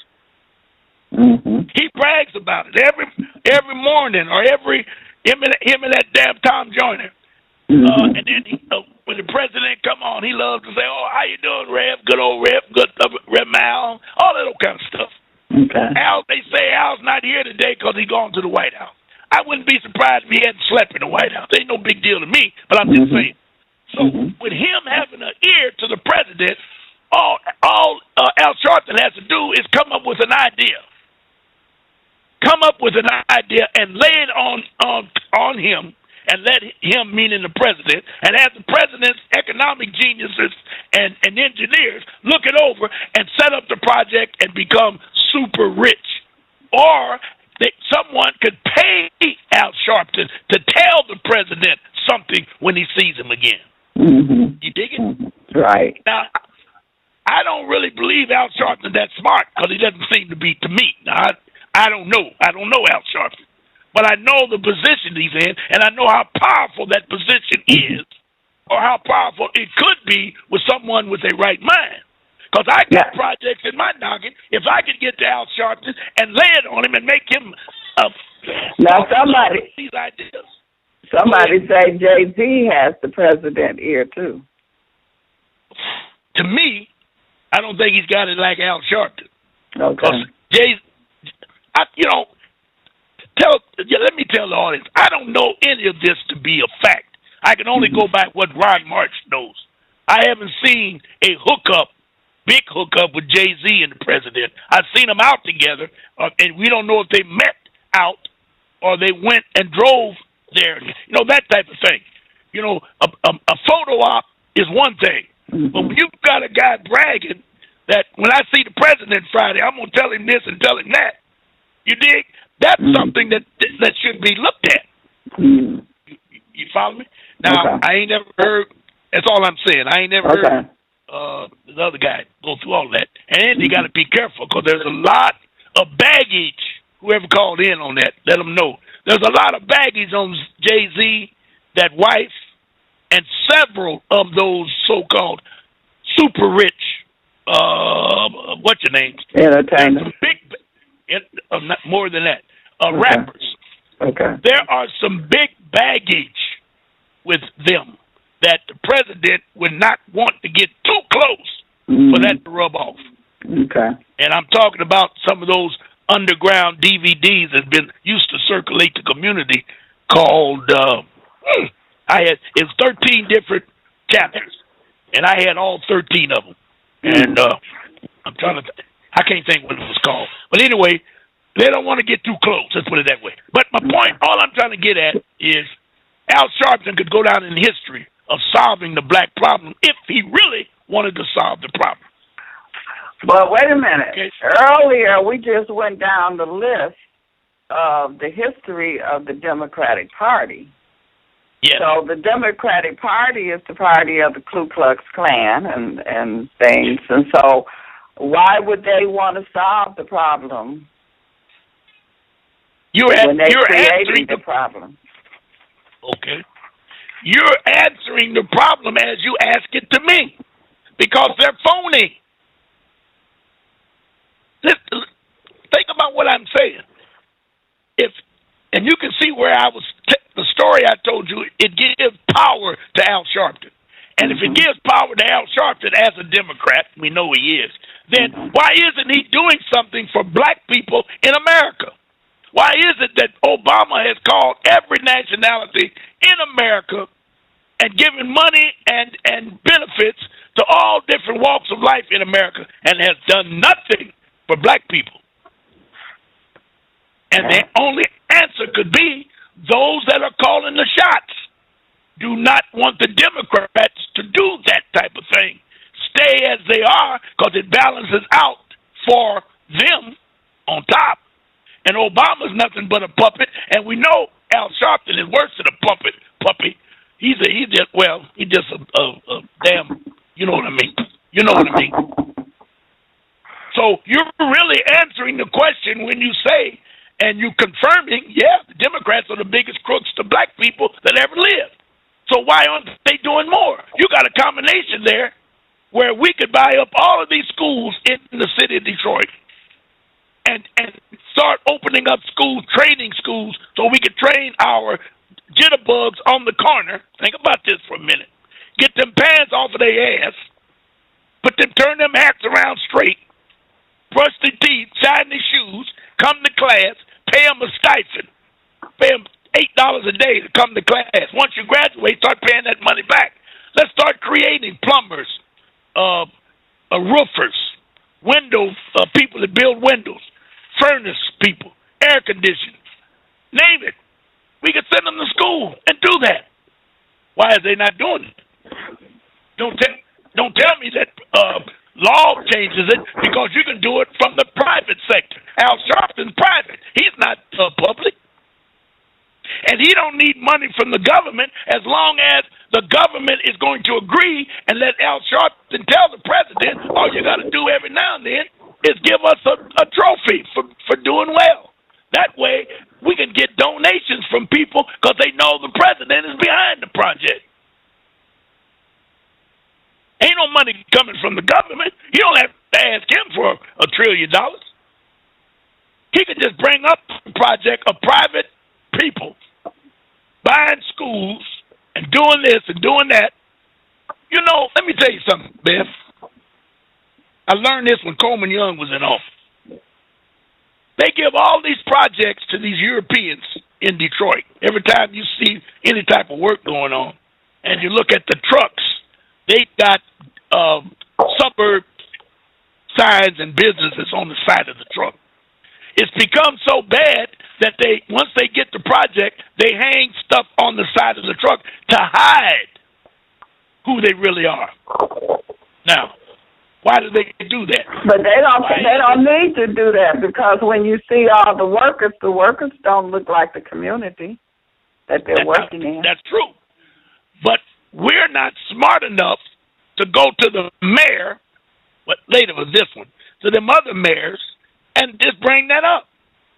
A: Mm-hmm. He brags about it every morning, or him and that damn Tom Joyner. Mm-hmm. And then when the president come on, he loves to say, "Oh, how you doing, Rev? Good old Rev, good Rev Mal," all that old kind of stuff. Okay. They say Al's not here today because he's gone to the White House. I wouldn't be surprised if he hadn't slept in the White House. Ain't no big deal to me, but I'm just saying. So with him having an ear to the president, all Al Sharpton has to do is come up with an idea. Come up with an idea and lay it on him, and let him, meaning the president, and have the president's economic geniuses and engineers look it over and set up the project and become super rich. Or someone could pay Al Sharpton to tell the president something when he sees him again. Mm-hmm. You dig it? Mm-hmm. Right. Now, I don't really believe Al Sharpton that smart, because he doesn't seem to be to me. Now, I don't know. I don't know Al Sharpton. But I know the position he's in, and I know how powerful that position is, or how powerful it could be with someone with a right mind. Because I got projects in my noggin. If I could get to Al Sharpton and lay it on him and make him
B: now these
A: ideas.
B: Somebody say Jay-Z has the president ear too.
A: To me, I don't think he's got it like Al Sharpton.
B: Okay.
A: Let me tell the audience, I don't know any of this to be a fact. I can only go by what Ron March knows. I haven't seen a big hookup with Jay-Z and the president. I've seen them out together, and we don't know if they met out or they went and drove there. That type of thing. A photo op is one thing. Mm-hmm. But when you've got a guy bragging that when I see the president Friday, I'm going to tell him this and tell him that, you dig? That's something that should be looked at. Mm-hmm. You follow me? Now, I ain't never heard, that's all I'm saying. I ain't never heard the other guy go through all that. And you got to be careful, because there's a lot of baggage. Whoever called in on that, let them know. There's a lot of baggage on Jay-Z, that wife, and several of those so-called super rich, what's your name?
B: Entertainers.
A: Not more than that. Rappers. Okay. There are some big baggage with them that the president would not want to get too close for that to rub off. Okay. And I'm talking about some of those underground DVDs that been used to circulate the community called it's 13 different chapters, and I had all 13 of them. And I can't think what it was called. But anyway, They don't want to get too close. Let's put it that way. But my point, all I'm trying to get at is Al Sharpton could go down in history of solving the black problem if he really wanted to solve the problem.
B: But wait a minute.
A: Okay.
B: Earlier, we just went down the list of the history of the Democratic Party.
A: Yes.
B: So the Democratic Party is the party of the Ku Klux Klan and things. And so why would they want to solve the problem when they're creating the problem?
A: Okay. You're answering the problem as you ask it to me because they're phony. Think about what I'm saying. And you can see where I was, the story I told you, it gives power to Al Sharpton. And if it gives power to Al Sharpton as a Democrat, we know he is, then why isn't he doing something for black people in America? Why is it that Obama has called every nationality in America and given money and benefits to all different walks of life in America and has done nothing for black people? And the only answer could be those that are calling the shots do not want the Democrats to do that type of thing. Stay as they are because it balances out for them on top. And Obama's nothing but a puppet, and we know Al Sharpton is worse than a puppy. He's just a damn, you know what I mean? You know what I mean? So you're really answering the question when you say, and you confirming, the Democrats are the biggest crooks to black people that ever lived. So why aren't they doing more? You got a combination there where we could buy up all of these schools in the city of Detroit and start opening up schools, training schools, so we could train our jitterbugs on the corner. Think about this for a minute. Get them pants off of their ass, turn them hats around straight, brush their teeth, shine their shoes, come to class, pay them a stipend, pay them $8 a day to come to class. Once you graduate, start paying that money back. Let's start creating plumbers, roofers, window people that build windows, furnace people, air conditioning, name it. We could send them to school and do that. Why are they not doing it? Don't tell me that law changes it because you can do it from the private sector. Al Sharpton's private. He's not public. And he don't need money from the government as long as the government is going to agree and let Al Sharpton tell the president, all you got to do every now and then is give us a trophy for doing well. That way we can get donations from people because they know the president is behind the project. Ain't no money coming from the government. You don't have to ask him for $1 trillion. He could just bring up the project of private people buying schools and doing this and doing that. You know, let me tell you something, Beth. I learned this when Coleman Young was in office. They give all these projects to these Europeans in Detroit. Every time you see any type of work going on and you look at the trucks, they got suburb signs and businesses on the side of the truck. It's become so bad that once they get the project, they hang stuff on the side of the truck to hide who they really are. Now, why do they do that?
B: But they don't need to do that because when you see all the workers don't look like the community that they're working in.
A: That's true. But we're not smart enough to go to the mayor, but later was this one, to them other mayors and just bring that up.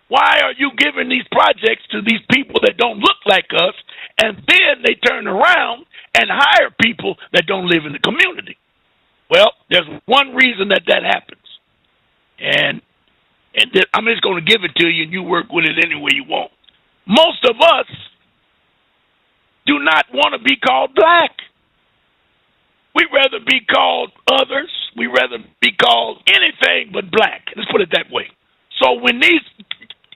A: Why are you giving these projects to these people that don't look like us, and then they turn around and hire people that don't live in the community? Well, there's one reason that happens, and I'm just going to give it to you, and you work with it any way you want. Most of us do not want to be called black. We'd rather be called others. We'd rather be called anything but black. Let's put it that way. So when these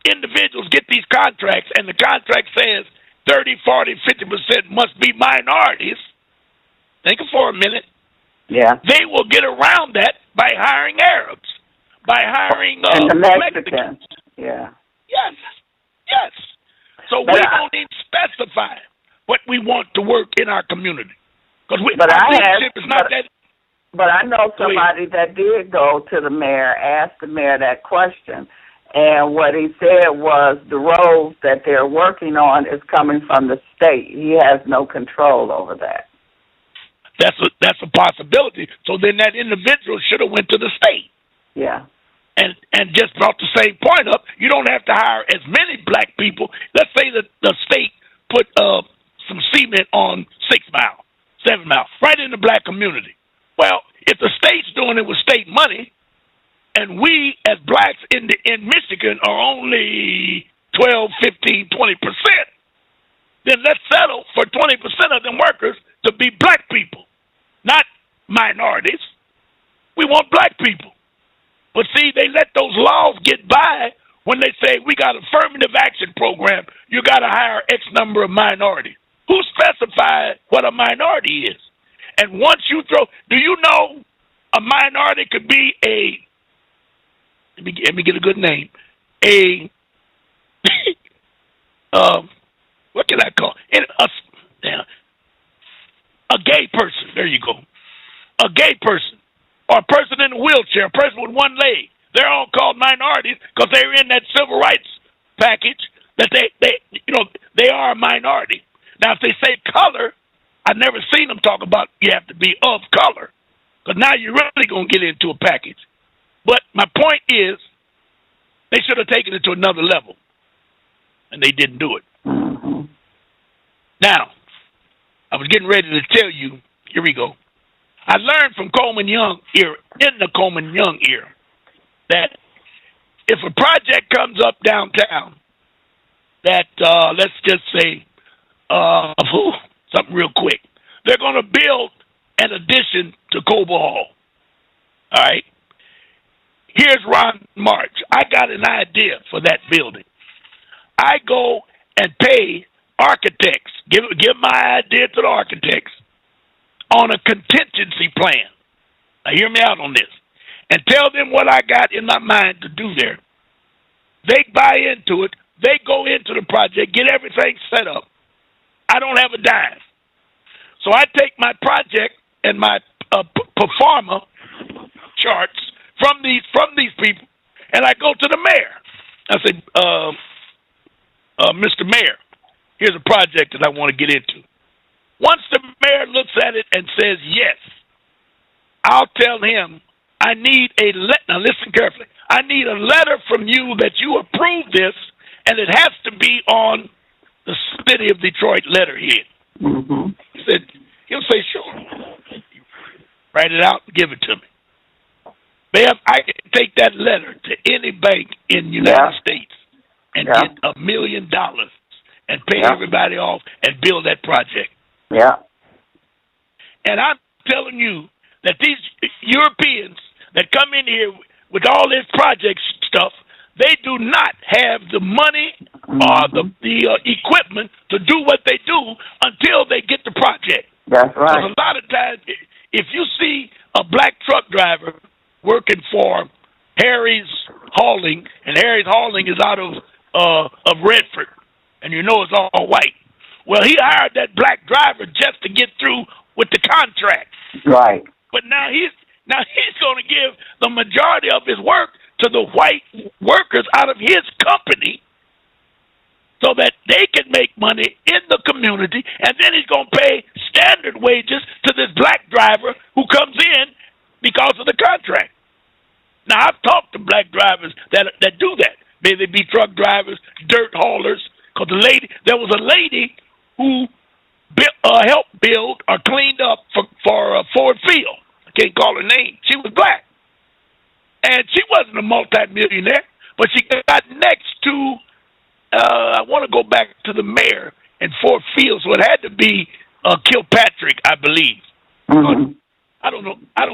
A: individuals get these contracts and the contract says 30, 40, 50% must be minorities, think for a minute. Yeah. They will get around that by hiring Arabs, by hiring
B: and the Mexicans. Yeah.
A: Yes. Yes. So
B: But
A: we don't even specify what we want to work in our community. Because our leadership is not that.
B: But I know somebody that did go to the mayor, asked the mayor that question, and what he said was the roads that they're working on is coming from the state. He has no control over that.
A: That's a possibility. So then that individual should have went to the state.
B: Yeah.
A: And just brought the same point up. You don't have to hire as many black people. Let's say that the state put some cement on 6 Mile, 7 Mile, right in the black community. Well, if the state's doing it with state money, and we as blacks in Michigan are only 12, 15, 20%, then let's settle for 20% of them workers to be black people, not minorities. We want black people. But see, they let those laws get by when they say we got affirmative action program. You got to hire X number of minorities. Who specified what a minority is? And once you do you know a minority could be let me get a good name, what can I call it? A gay person. There you go. A gay person. Or a person in a wheelchair, a person with one leg. They're all called minorities because they're in that civil rights package that they are a minority. Now, if they say color, I've never seen them talk about you have to be of color, because now you're really going to get into a package. But my point is, they should have taken it to another level, and they didn't do it.
B: Mm-hmm.
A: Now, I was getting ready to tell you, here we go. I learned from Coleman Young era, in the Coleman Young era, that if a project comes up downtown that, let's just say, something real quick, they're going to build an addition to Cobo Hall. All right? Here's Ron March. I got an idea for that building. I go and pay architects, give my idea to the architects, on a contingency plan. Now, hear me out on this. And tell them what I got in my mind to do there. They buy into it. They go into the project, get everything set up. I don't have a dime. So I take my project and my performer charts from these people, and I go to the mayor. I say, Mr. Mayor, here's a project that I want to get into. Once the mayor looks at it and says yes, I'll tell him I need a letter. Now listen carefully. I need a letter from you that you approve this, and it has to be on the City of Detroit letterhead.
B: Mm-hmm.
A: He'll say, sure. Write it out and give it to me. Ma'am, I can take that letter to any bank in the United States and get $1 million and pay everybody off and build that project.
B: Yeah.
A: And I'm telling you that these Europeans that come in here with all this project stuff, they do not have the money or the equipment to do what they do until they get the project.
B: That's right.
A: A lot of times, if you see a black truck driver working for Harry's Hauling, and Harry's Hauling is out of Redford, and you know it's all white. Well, he hired that black driver just to get through with the contract.
B: Right.
A: But now he's going to give the majority of his work to the white workers out of his company so that they can make money in the community, and then he's going to pay standard wages to this black driver who comes in because of the contract. Now, I've talked to black drivers that do that. Maybe they be truck drivers, dirt haulers, because there was a lady who helped build or cleaned up for Ford Field. I can't call her name. She was black. And she wasn't a multimillionaire, but she got next to, I want to go back to the mayor in Ford Field, so it had to be Kilpatrick, I believe.
B: Mm-hmm.
A: I don't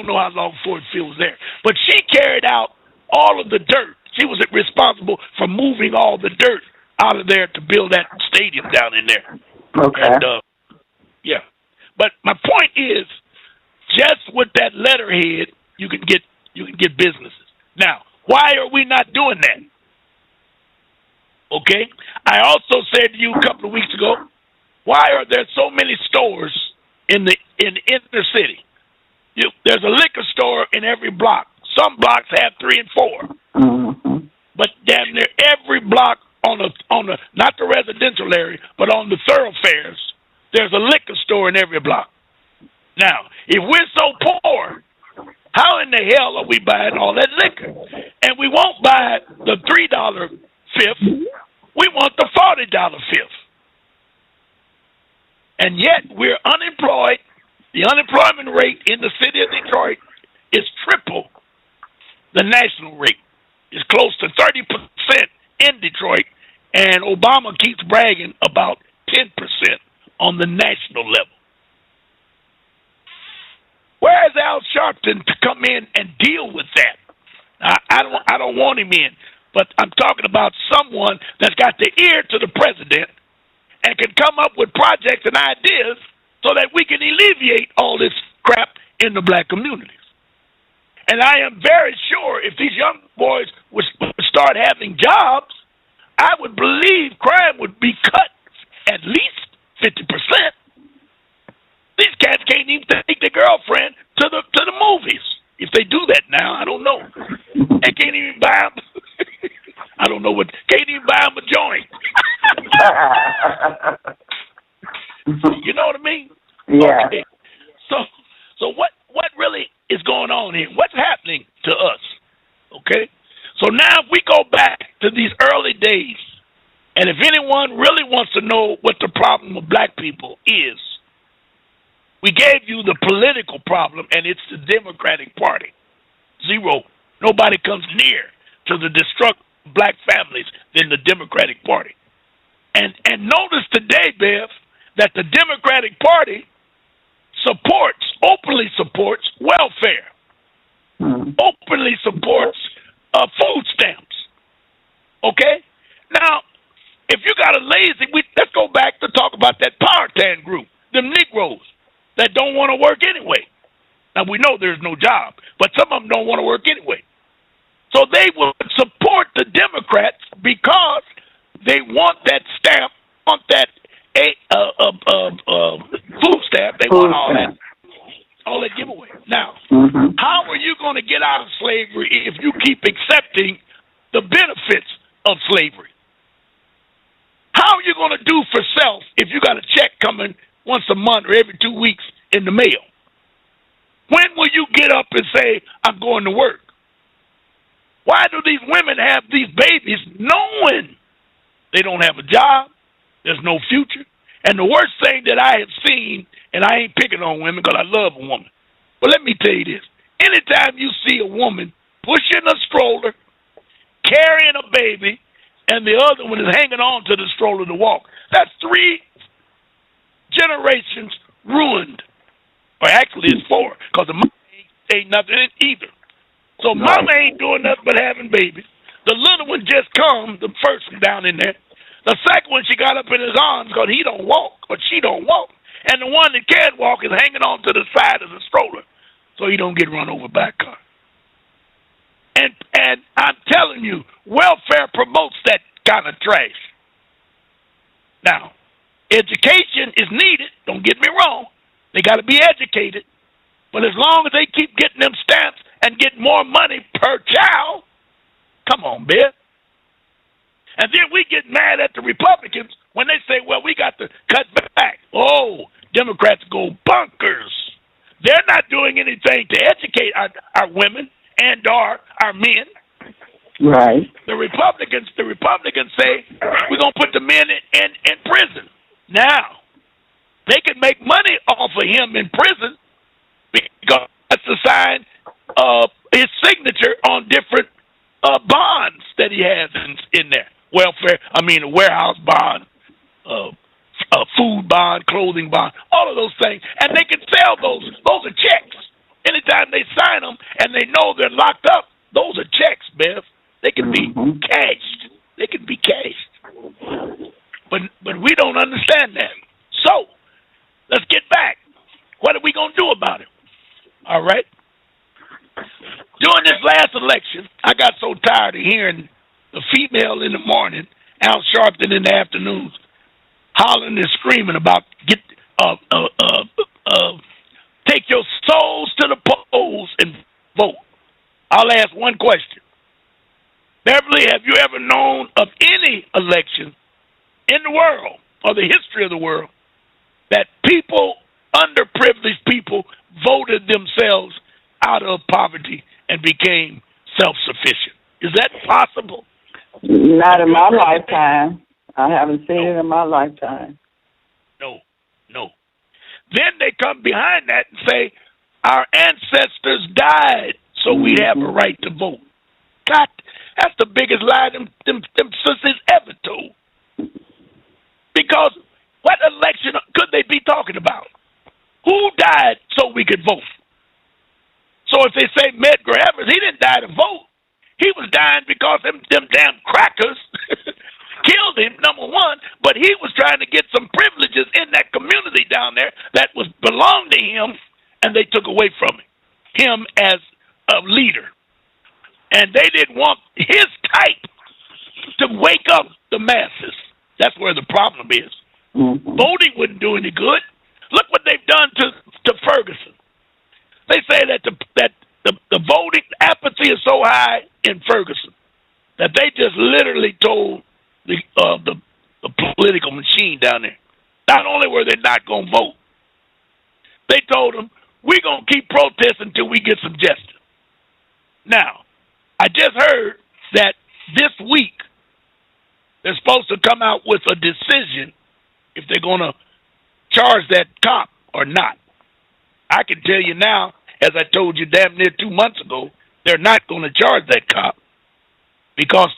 A: know how long Ford Field was there. But she carried out all of the dirt. She was responsible for moving all the dirt out of there to build that stadium down in there.
B: Okay.
A: And, yeah. But my point is, just with that letterhead, you can get businesses. Now, why are we not doing that? Okay? I also said to you a couple of weeks ago, why are there so many stores in the inner city? There's a liquor store in every block. Some blocks have 3 and 4.
B: Mm-hmm.
A: But damn near every block on the not the residential area, but on the thoroughfares, there's a liquor store in every block. Now, if we're so poor, how in the hell are we buying all that liquor? And we won't buy the $3 fifth. We want the $40 fifth. And yet we're unemployed. The unemployment rate in the city of Detroit is triple the national rate. It's close to 30% in Detroit, and Obama keeps bragging about 10% on the national level. Where is Al Sharpton to come in and deal with that? I don't want him in, but I'm talking about someone that's got the ear to the president and can come up with projects and ideas so that we can alleviate all this crap in the black communities. And I am very sure if these young boys would start having jobs, I would believe crime would be cut at least 50%. These cats can't even take their girlfriend to the movies. If they do that now, I don't know. They can't even buy them. I don't know what. Can't even buy them a joint. You know what I mean?
B: Yeah.
A: Okay. So what really is going on here? What's happening to us? Okay. So now if we go back to these early days, and if anyone really wants to know what the problem of black people is, we gave you the political problem, and it's the Democratic Party. Zero. Nobody comes near to the destruction of black families than the Democratic Party. And notice today, Bev, that the Democratic Party openly supports welfare, openly supports food stamps. Okay? Now, if you got a lazy, let's go back to talk about that Powhatan group, them Negroes that don't want to work anyway. Now, we know there's no job, but some of them don't want to work anyway. So they will support the Democrats because they want that stamp, want that food stamp. They want all that giveaway. Now, how are you going to get out of slavery if you keep accepting the benefits of slavery? How are you going to do for self if you got a check coming once a month or every 2 weeks in the mail? When will you get up and say, I'm going to work? Why do these women have these babies knowing they don't have a job, there's no future? And the worst thing that I have seen, and I ain't picking on women because I love a woman, but let me tell you this. Anytime you see a woman pushing a stroller, carrying a baby, and the other one is hanging on to the stroller to walk, that's 3 generations ruined. Or actually it's 4, because the mama ain't nothing either. So mama ain't doing nothing but having babies. The little one just come, the first one down in there. The second one, she got up in his arms because he don't walk, but she don't walk. And the one that can walk is hanging on to the side of the stroller so he don't get run over by a car. And I'm telling you, welfare promotes that kind of trash. Now, education is needed. Don't get me wrong. They got to be educated. But as long as they keep getting them stamps and get more money per child, come on, Bill. And then we get mad at the Republicans when they say, well, we got to cut back. Oh, Democrats go bonkers. They're not doing anything to educate our women and our men.
B: Right.
A: The Republicans say we're going to put the men in prison. Now, they can make money off of him in prison because that's to sign his signature on different bonds that he has in there. A warehouse bond, a food bond, clothing bond, all of those things. And they can sell those. Those are checks. Anytime they sign them and they know they're locked up, those are checks, Bev. They can be cashed. They can be cashed. But we don't understand that. So, let's get back. What are we going to do about it? All right? During this last election, I got so tired of hearing the female in the morning Al Sharpton in the afternoons, hollering and screaming about take your souls to the polls and vote. I'll ask one question. Beverly, have you ever known of any election in the world or the history of the world that people, underprivileged people, voted themselves out of poverty and became self-sufficient? Is that possible?
B: Not in my lifetime. I haven't seen it in my lifetime.
A: No. Then they come behind that and say, our ancestors died so we'd have a right to vote. God, that's the biggest lie them sisters ever told. Because what election could they be talking about? Who died so we could vote? So if they say Medgar Evers, he didn't die to vote. He was dying because them damn crackers killed him, number one, but he was trying to get some privileges in that community down there that belonged to him, and they took away from him as a leader. And they didn't want his type to wake up the masses. That's where the problem is. Voting wouldn't do any good. Look what they've done to Ferguson. They say that the voting apathy is so high in Ferguson that they just literally told the political machine down there, not only were they not going to vote, they told them, we're going to keep protesting until we get some justice. Now, I just heard that this week they're supposed to come out with a decision if they're going to charge that cop or not. I can tell you now, as I told you damn near 2 months ago, they're not going to charge that cop because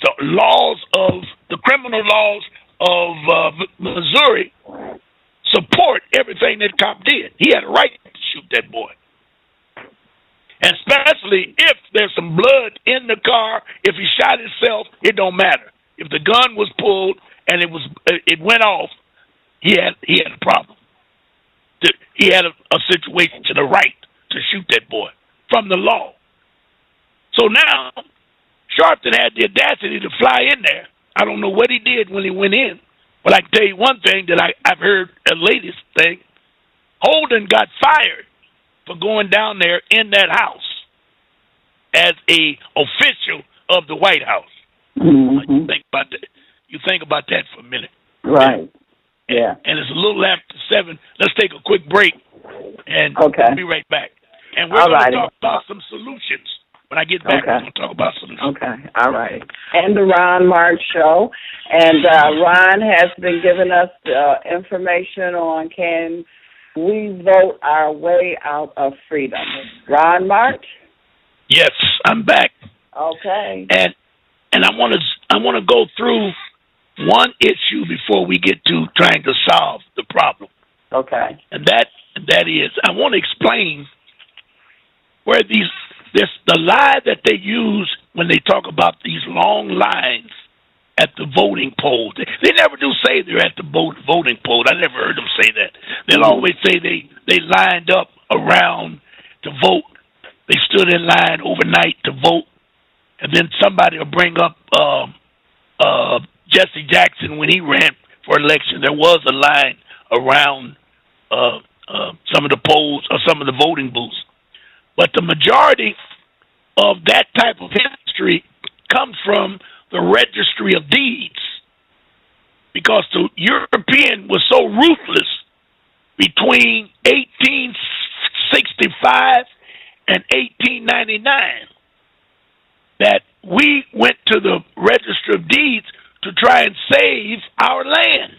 A: the criminal laws of Missouri support everything that cop did. He had a right to shoot that boy. And especially if there's some blood in the car, if he shot himself, it don't matter. If the gun was pulled and it went off, he had a problem. He had a situation to the right to shoot that boy from the law. So now, Sharpton had the audacity to fly in there. I don't know what he did when he went in, but I can tell you one thing that I've heard, a latest thing. Holden got fired for going down there in that house as a official of the White House. You think about that for a minute.
B: Right. Yeah.
A: And it's a little after 7. Let's take a quick break, and we'll be right back. And we're going to talk about some solutions. When I get back, we're going to talk about solutions.
B: Okay. All right. And the Ron Mark Show. And Ron has been giving us information on can we vote our way out of freedom. Ron March?
A: Yes, I'm back.
B: Okay.
A: And I want to go through one issue before we get to trying to solve the problem.
B: Okay.
A: And that is, I want to explain where the lie that they use when they talk about these long lines at the voting polls. They never do say they're at the voting poll. I never heard them say that. They'll always say they lined up around to vote. They stood in line overnight to vote. And then somebody will bring up Jesse Jackson when he ran for election. There was a line around some of the polls or some of the voting booths. But the majority of that type of history comes from the Registry of Deeds, because the European was so ruthless between 1865 and 1899 that we went to the Registry of Deeds to try and save our land.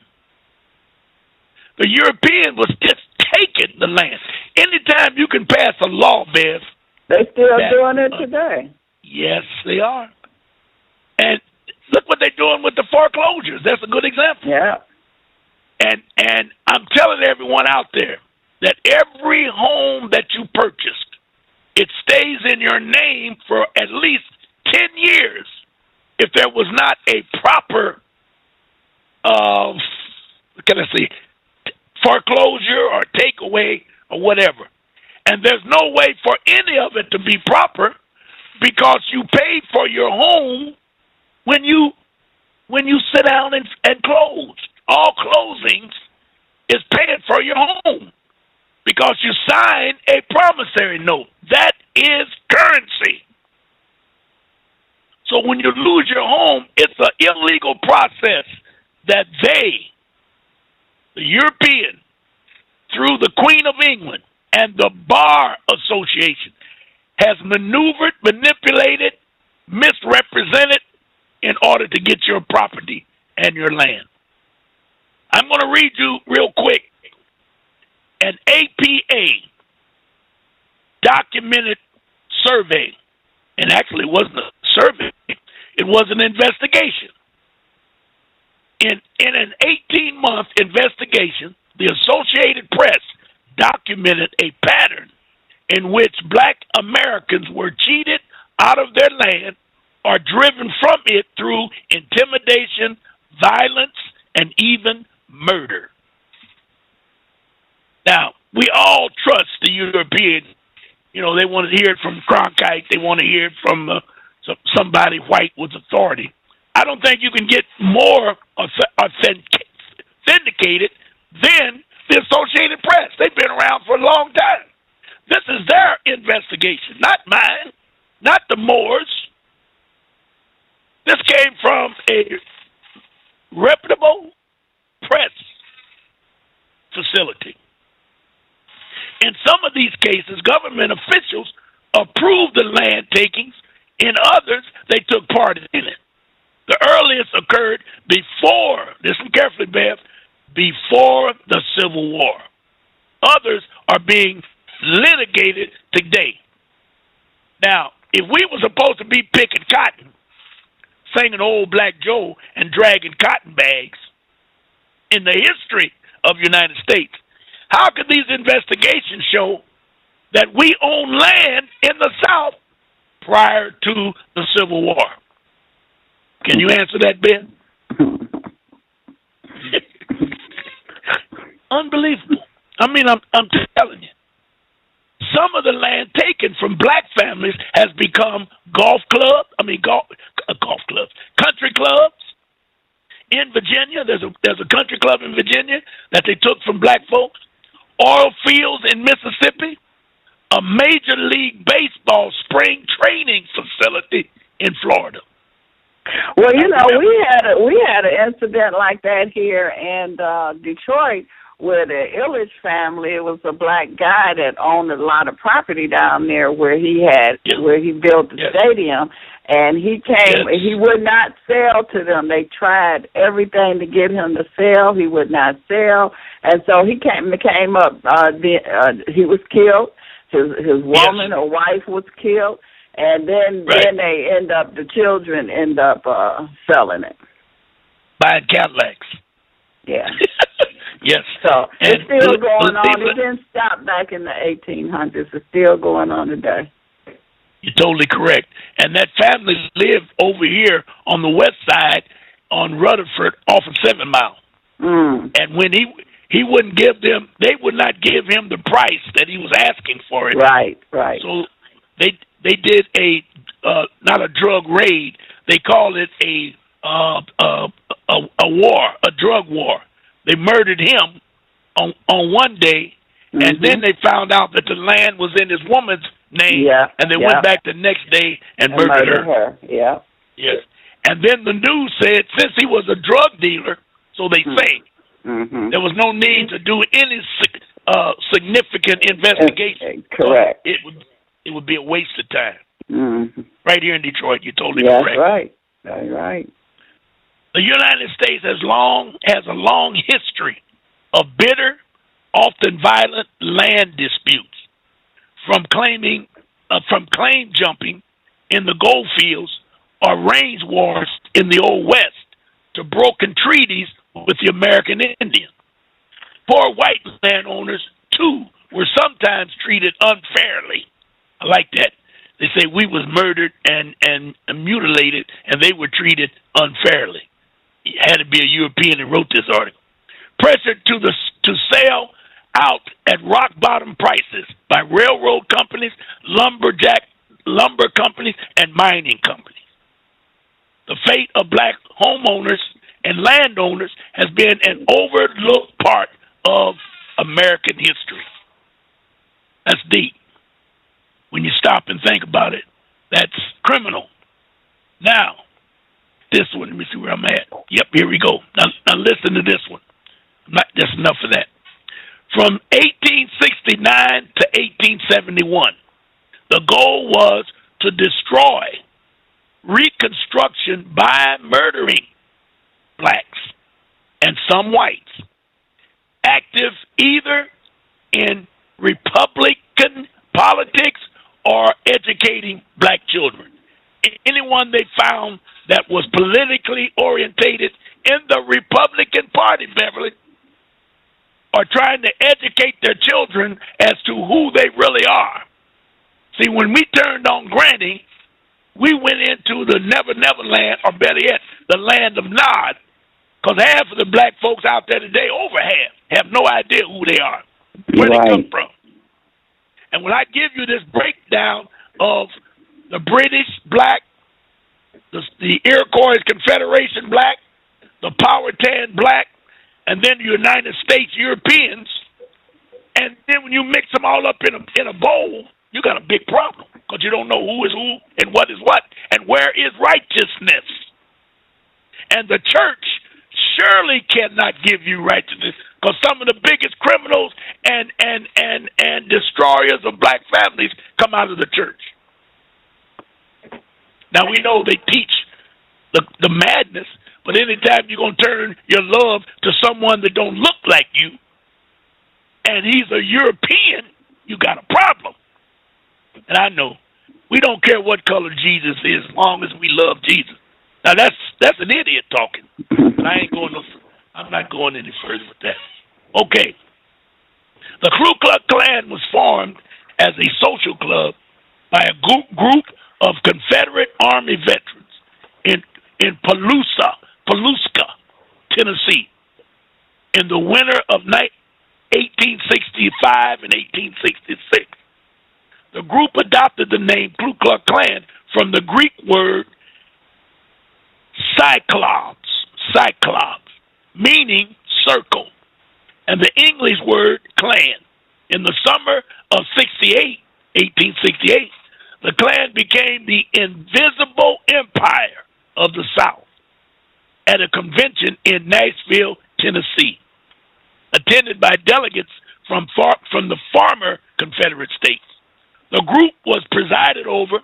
A: The European was just taking the land. Anytime you can pass a law, Bev.
B: They're still doing it today.
A: Yes, they are. And look what they're doing with the foreclosures. That's a good example.
B: Yeah.
A: And I'm telling everyone out there that every home that you purchased, it stays in your name for at least 10 years if there was not a proper, foreclosure or takeaway or whatever. And there's no way for any of it to be proper because you paid for your home when you when you sit down and close. All closings is paying for your home because you sign a promissory note. That is currency. So when you lose your home, it's an illegal process that they, the European, through the Queen of England and the Bar Association, has maneuvered, manipulated, misrepresented in order to get your property and your land. I'm going to read you real quick an APA documented survey, and actually it wasn't a survey, it was an investigation. In an 18-month investigation, the Associated Press documented a pattern in which Black Americans were cheated out of their land or driven from it through intimidation, violence, and even murder. Now, we all trust the European. You know, they want to hear it from Cronkite. They want to hear it from somebody white with authority. I don't think you can get more authenticated than the Associated Press. They've been around for a long time. This is their investigation, not mine, not the Moors. This came from a reputable press facility. In some of these cases, government officials approved the land takings. In others, they took part in it. The earliest occurred before, listen carefully, Bev, before the Civil War. Others are being litigated today. Now, if we were supposed to be picking cotton, singing Old Black Joe and dragging cotton bags in the history of the United States, how could these investigations show that we own land in the South prior to the Civil War? Can you answer that, Ben? Unbelievable. I mean, I'm telling you. Some of the land taken from Black families has become country clubs. In Virginia, there's a country club in Virginia that they took from Black folks. Oil fields in Mississippi. A Major League Baseball spring training facility in Florida.
B: Well, you know, we had an incident like that here in Detroit with the Illich family. It was a Black guy that owned a lot of property down there where he built the stadium, and he came.
A: Yes.
B: He would not sell to them. They tried everything to get him to sell. He would not sell, and so he came up. He was killed. His woman or wife was killed. And then the children end up selling it.
A: Buying Cadillacs.
B: Yeah.
A: Yes.
B: So it's still going on. It didn't stop back in the 1800s. It's still going on today.
A: You're totally correct. And that family lived over here on the west side on Rutherford off of 7 Mile.
B: Mm.
A: And when he wouldn't give them, they would not give him the price that he was asking for it.
B: Right.
A: So they did not a drug raid. They called it a war, a drug war. They murdered him on one day, and then they found out that the land was in his woman's name, and they went back the next day and murdered her.
B: Yeah.
A: Yes. And then the news said since he was a drug dealer, so they say, there was no need to do any significant investigation.
B: Correct.
A: It would be a waste of time.
B: Mm-hmm.
A: Right here in Detroit, you're totally correct.
B: That's right.
A: The United States has a long history of bitter, often violent land disputes, from claim jumping in the gold fields or range wars in the Old West to broken treaties with the American Indian. Poor white landowners, too, were sometimes treated unfairly. I like that. They say we was murdered and mutilated, and they were treated unfairly. It had to be a European that wrote this article. Pressured to sell out at rock bottom prices by railroad companies, lumber companies, and mining companies. the fate of black homeowners and landowners has been an overlooked part of American history. That's deep. When you stop and think about it, that's criminal. Now, this one, let me see where I'm at. Yep, here we go. Now listen to this one. That's enough of that. From 1869 to 1871, the goal was to destroy Reconstruction by murdering blacks and some whites, active either in Republican politics or educating black children. Anyone they found that was politically orientated in the Republican Party, Beverly, are trying to educate their children as to who they really are. See, when we turned on Granny, we went into the Never Never Land, or better yet, the land of Nod, because half of the black folks out there today, over half, have no idea who they are, where they come from. And when I give you this breakdown of the British black, the Iroquois Confederation black, the Powhatan black, and then the United States Europeans, and then when you mix them all up in a bowl, you got a big problem because you don't know who is who and what is what and where is righteousness. And the church surely cannot give you righteousness because some of the biggest criminals and destroyers of black families come out of the church. Now, we know they teach the madness, but anytime you're going to turn your love to someone that don't look like you, and he's a European, you got a problem. And I know we don't care what color Jesus is as long as we love Jesus. Now, that's an idiot talking, but I'm not going any further with that. Okay. The Ku Klux Klan was formed as a social club by a group of Confederate Army veterans in Palousca, Tennessee, in the winter of 1865 and 1866. The group adopted the name Ku Klux Klan from the Greek word cyclops, meaning circle, and the English word clan. In the summer of 1868, the Klan became the invisible empire of the South at a convention in Nashville, Tennessee, attended by delegates from the former Confederate states. The group was presided over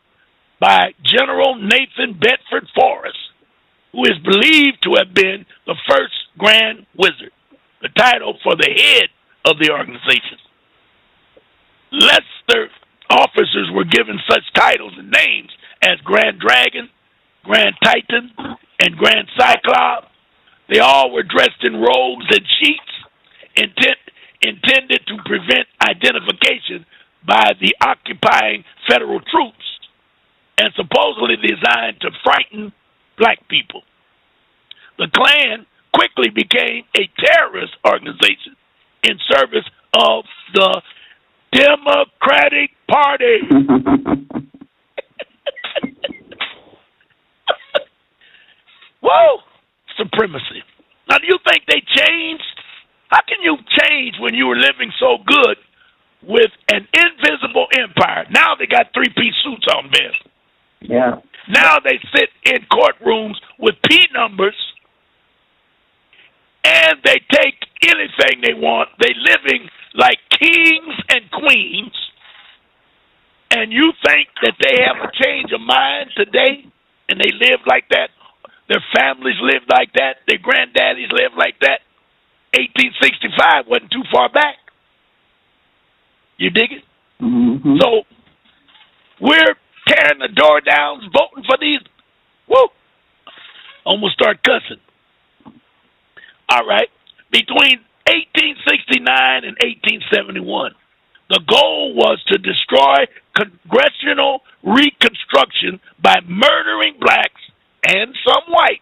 A: by General Nathan Bedford Forrest, who is believed to have been the first Grand Wizard, the title for the head of the organization. Lesser officers were given such titles and names as Grand Dragon, Grand Titan, and Grand Cyclops. They all were dressed in robes and sheets intended to prevent identification by the occupying federal troops and supposedly designed to frighten black people. The Klan quickly became a terrorist organization in service of the Democratic Party. Whoa! Supremacy. Now, do you think they changed? How can you change when you were living so good with an invisible empire? Now they got three-piece suits on, Ben.
B: Yeah.
A: Now they sit in courtrooms with P numbers, and they take anything they want. They living like kings and queens, and you think that they have a change of mind today, and they live like that? Their families live like that. Their granddaddies live like that. 1865 wasn't too far back. You dig it?
B: Mm-hmm.
A: So we're tearing the door down, voting for these. Woo! Almost start cussing. All right. Between 1869 and 1871, the goal was to destroy congressional reconstruction by murdering blacks and some whites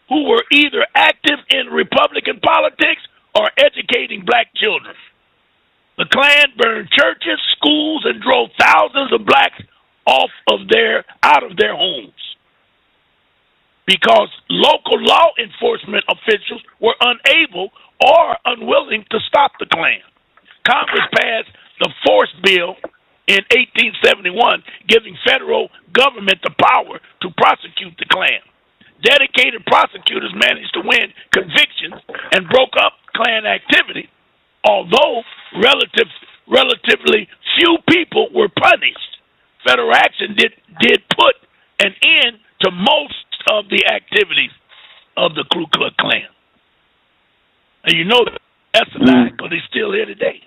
A: who were either active in Republican politics or educating black children. The Klan burned churches, schools, and drove thousands of blacks out of their homes. because local law enforcement officials were unable or unwilling to stop the Klan. Congress passed the Force Bill in 1871, giving federal government the power to prosecute the Klan. Dedicated prosecutors managed to win convictions and broke up Klan activity, although relatively few people were punished. Federal action did put an end to most of the activities of the Ku Klux Klan. And you know that's a lie, because they're still here today.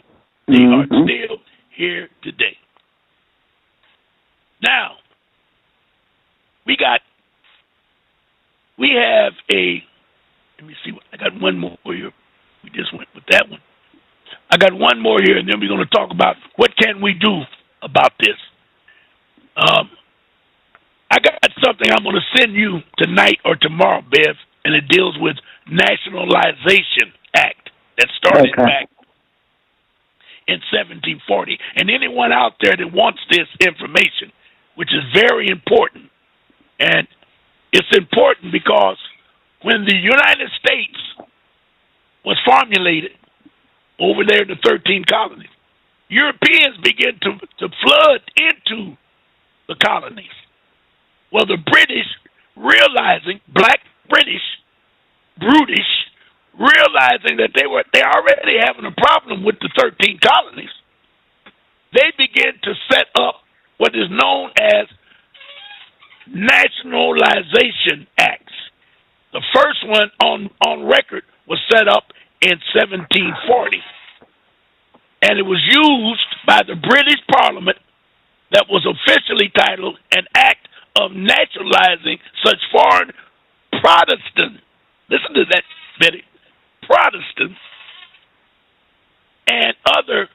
A: They are still here today. Now, we have let me see, I got one more here. We just went with that one. I got one more here, and then we're going to talk about what can we do about this. I got something I'm going to send you tonight or tomorrow, Bev, and it deals with Nationalization Act that started back in 1740. And anyone out there that wants this information, which is very important, and it's important because when the United States was formulated over there in the 13 colonies, Europeans began to flood into the colonies. Well, the British, realizing, black British, brutish, realizing that they already having a problem with the 13 colonies, they began to set up what is known as Nationalization Acts. The first one on record was set up in 1740, and it was used by the British Parliament that was officially titled an Act of Naturalizing Such Foreign Protestants. Listen to that, Betty. Protestants and other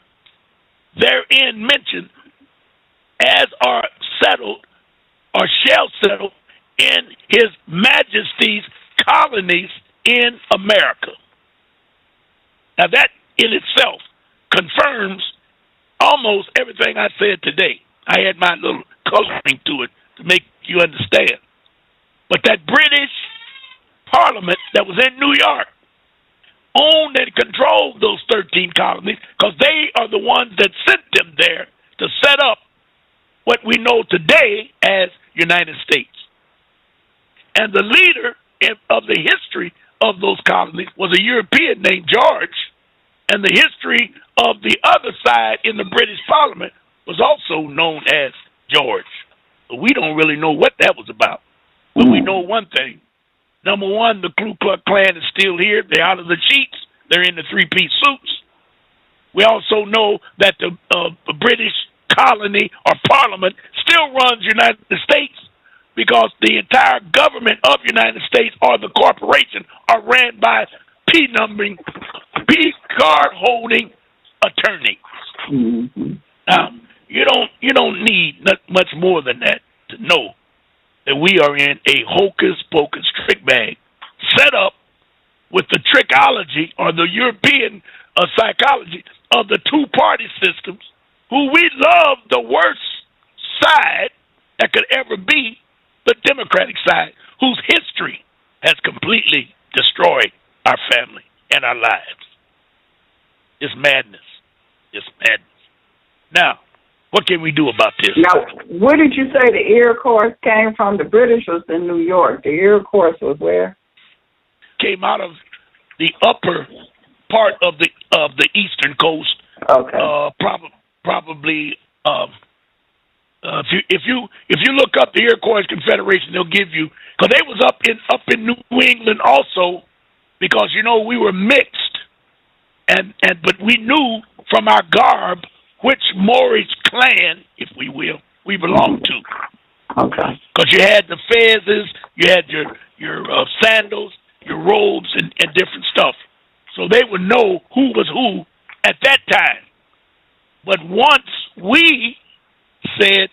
A: therein mentioned as are settled or shall settle in His Majesty's colonies in America. Now that in itself confirms almost everything I said today. I had my little coloring to it to make you understand. But that British Parliament that was in New York owned and controlled those 13 colonies, because they are the ones that sent them there to set up what we know today as United States. And the leader of the history of those colonies was a European named George, and the history of the other side in the British Parliament was also known as George. But we don't really know what that was about. But we know one thing. Number one, the Ku Klux Klan is still here. They're out of the sheets. They're in the three-piece suits. We also know that the British colony or parliament still runs United States, because the entire government of United States or the corporation are ran by P card-holding attorneys. Now, you don't need much more than that to know that we are in a hocus-pocus trick bag set up with the trickology or the European psychology of the two-party systems, who we love the worst side that could ever be, the Democratic side, whose history has completely destroyed our family and our lives. It's madness. It's madness. Now, what can we do about this?
B: Now, where did you say the Iroquois came from? The British was in New York. The Iroquois was where?
A: Came out of the upper part of the eastern coast.
B: Okay.
A: Probably. If you look up the Iroquois Confederation, they'll give you, because they was up in New England also, because we were mixed, but we knew from our garb which Moorish clan, if we will, we belonged to.
B: Okay.
A: Because you had the fezzes, you had your sandals, your robes, and different stuff. So they would know who was who at that time. But once we said,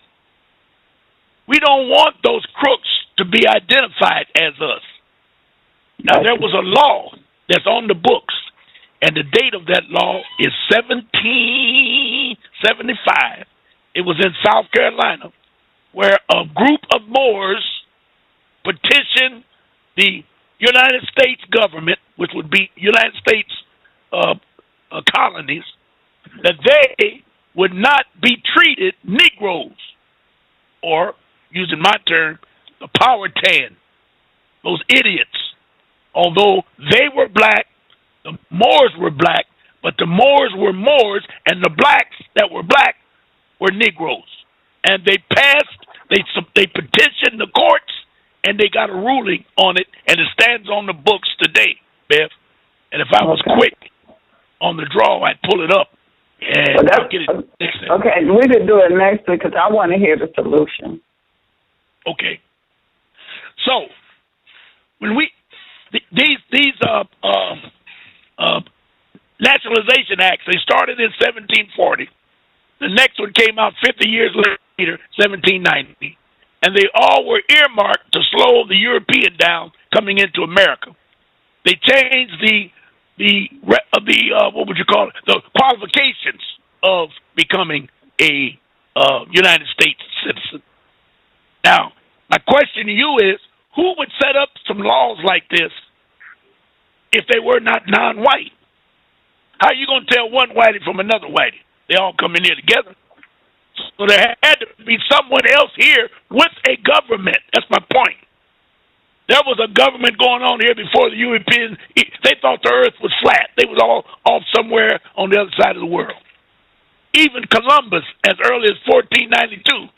A: we don't want those crooks to be identified as us. Now, there was a law that's on the books, and the date of that law is 1775. It was in South Carolina, where a group of Moors petitioned the United States government, which would be United States colonies, that they would not be treated Negroes, or, using my term, the Powhatan, those idiots. Although they were black, the Moors were black, but the Moors were Moors, and the blacks that were black were Negroes. And they petitioned the courts, and they got a ruling on it, and it stands on the books today, Bev. And if I was quick on the draw, I'd pull it up, and I'll get it next time.
B: Okay, we could do it next week, because I want to hear the solution.
A: Okay. So, when these nationalization acts, they started in 1740. The next one came out 50 years later, 1790, and they all were earmarked to slow the European down coming into America. They changed the what would you call it? The qualifications of becoming a United States citizen. Now, my question to you is, who would set up some laws like this if they were not non-white? How are you going to tell one whitey from another whitey? They all come in here together. So there had to be someone else here with a government. That's my point. There was a government going on here before the Europeans. They thought the earth was flat. They was all off somewhere on the other side of the world. Even Columbus, as early as 1492,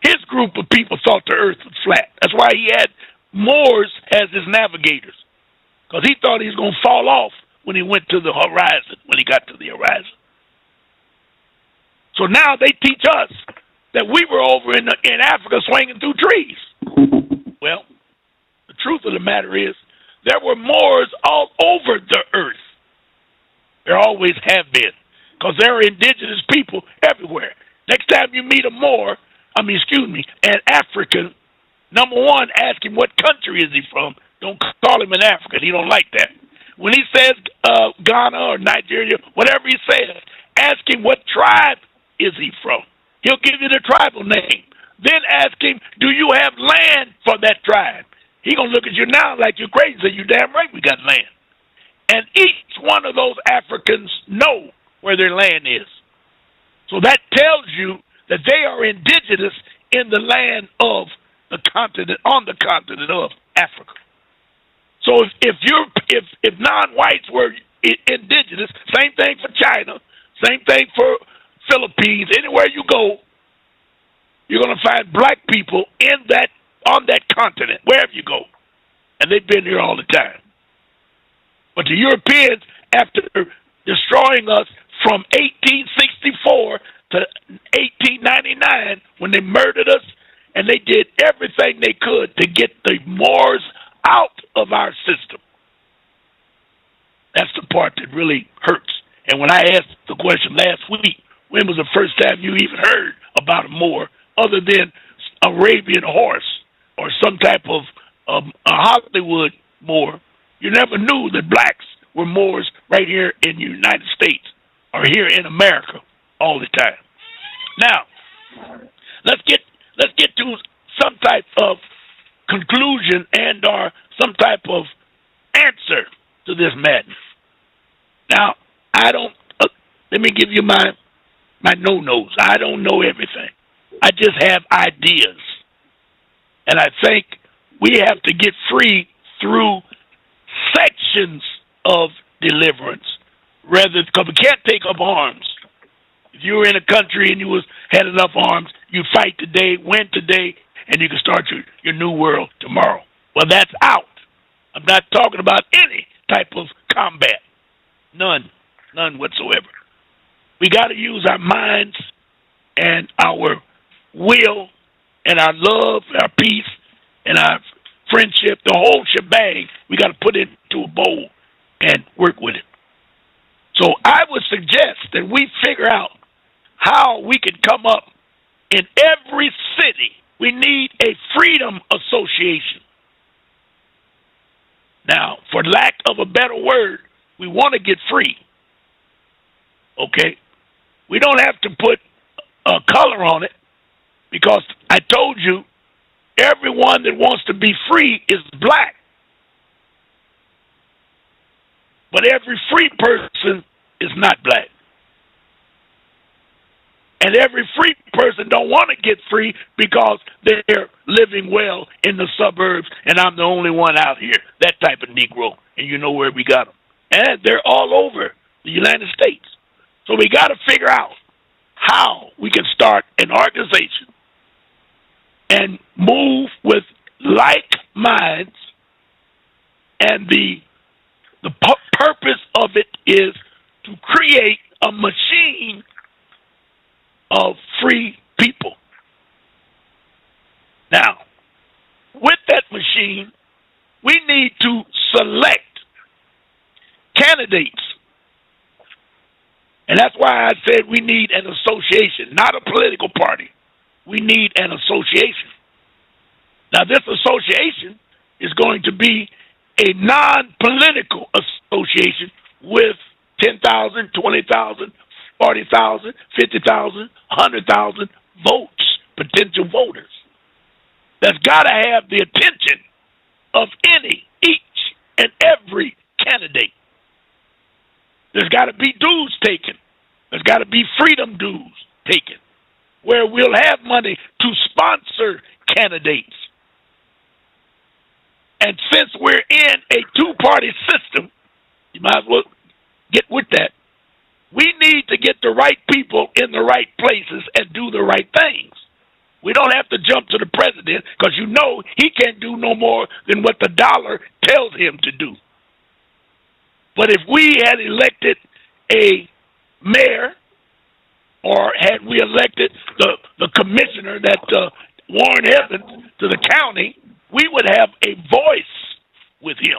A: his group of people thought the earth was flat. That's why he had Moors as his navigators, because he thought he was going to fall off when he went to the horizon, when he got to the horizon. So now they teach us that we were over in Africa swinging through trees. Well, the truth of the matter is there were Moors all over the earth. There always have been, because there are indigenous people everywhere. Next time you meet an African, number one, ask him what country is he from. Don't call him an African. He don't like that. When he says Ghana or Nigeria, whatever he says, ask him what tribe is he from. He'll give you the tribal name. Then ask him, do you have land for that tribe? He going to look at you now like you're crazy. Say, you damn right we got land. And each one of those Africans know where their land is. So that tells you that they are indigenous in the land of the continent, on the continent of Africa. So if non-whites were indigenous, same thing for China, same thing for Philippines. Anywhere you go, you're going to find black people on that continent, wherever you go. And they've been here all the time. But the Europeans, after destroying us from 1864 to 1899, when they murdered us, and they did everything they could to get the Moors out of our system. That's the part that really hurts. And when I asked the question last week, when was the first time you even heard about a Moor other than Arabian horse or some type of a Hollywood Moor? You never knew that blacks were Moors right here in the United States or here in America all the time. Now, let's get to some type of conclusion and or some type of answer to this madness. Now, let me give you my no-nos. I don't know everything. I just have ideas. And I think we have to get free through sections of deliverance, because we can't take up arms. If you were in a country and you had enough arms, you fight today, win today, and you can start your new world tomorrow. Well, that's out. I'm not talking about any type of combat. None whatsoever. We got to use our minds and our will and our love, our peace, and our friendship, the whole shebang. We got to put it into a bowl and work with it. So I would suggest that we figure out how we can come up in every city. We need a freedom association. Now, for lack of a better word, we want to get free. Okay? We don't have to put a color on it, because I told you everyone that wants to be free is black. But every free person is not black. And every free person don't want to get free because they're living well in the suburbs and I'm the only one out here. That type of Negro. And you know where we got them. And they're all over the United States. So we got to figure out how we can start an organization and move with like minds. And the purpose of it is to create a machine of free people. Now, with that machine, we need to select candidates. And that's why I said we need an association, not a political party. We need an association. Now, this association is going to be a non-political association with 10,000, 20,000, 40,000, 50,000, 100,000 votes, potential voters. That's got to have the attention of each and every candidate. There's got to be dues taken. There's got to be freedom dues taken, where we'll have money to sponsor candidates. And since we're in a two-party system, you might as well get with that. We need to get the right people in the right places and do the right things. We don't have to jump to the president because you know he can't do no more than what the dollar tells him to do. But if we had elected a mayor or had we elected the commissioner that Warren Evans to the county, we would have a voice with him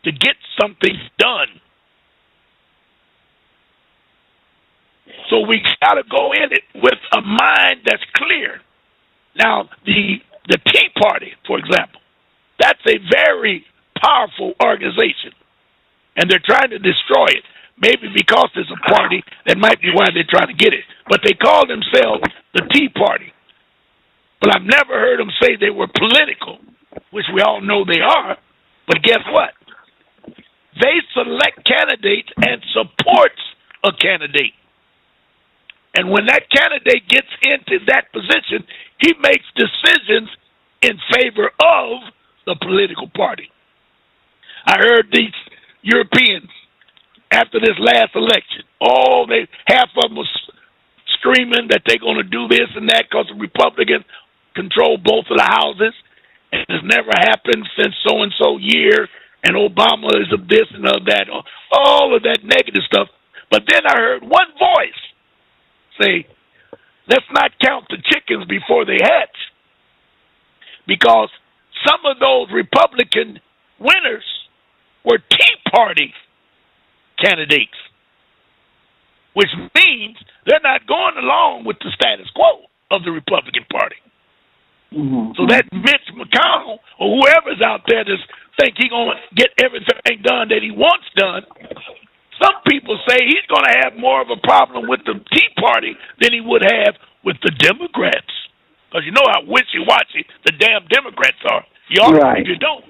A: to get something done. So we got to go in it with a mind that's clear. Now, the Tea Party, for example, that's a very powerful organization, and they're trying to destroy it. Maybe because it's a party, that might be why they're trying to get it. But they call themselves the Tea Party. But I've never heard them say they were political, which we all know they are. But guess what? They select candidates and supports a candidate. And when that candidate gets into that position, he makes decisions in favor of the political party. I heard these Europeans after this last election, half of them was screaming that they're going to do this and that because the Republicans control both of the houses, and it's never happened since so-and-so year, and Obama is of this and of that, all of that negative stuff. But then I heard one voice say, let's not count the chickens before they hatch, because some of those Republican winners were Tea Party candidates, which means they're not going along with the status quo of the Republican Party. Mm-hmm. So that Mitch McConnell or whoever's out there that think he's going to get everything done that he wants done, some people say he's going to have more of a problem with the Tea Party than he would have with the Democrats. Because you know how wishy-washy the damn Democrats are. You ought to, if you don't.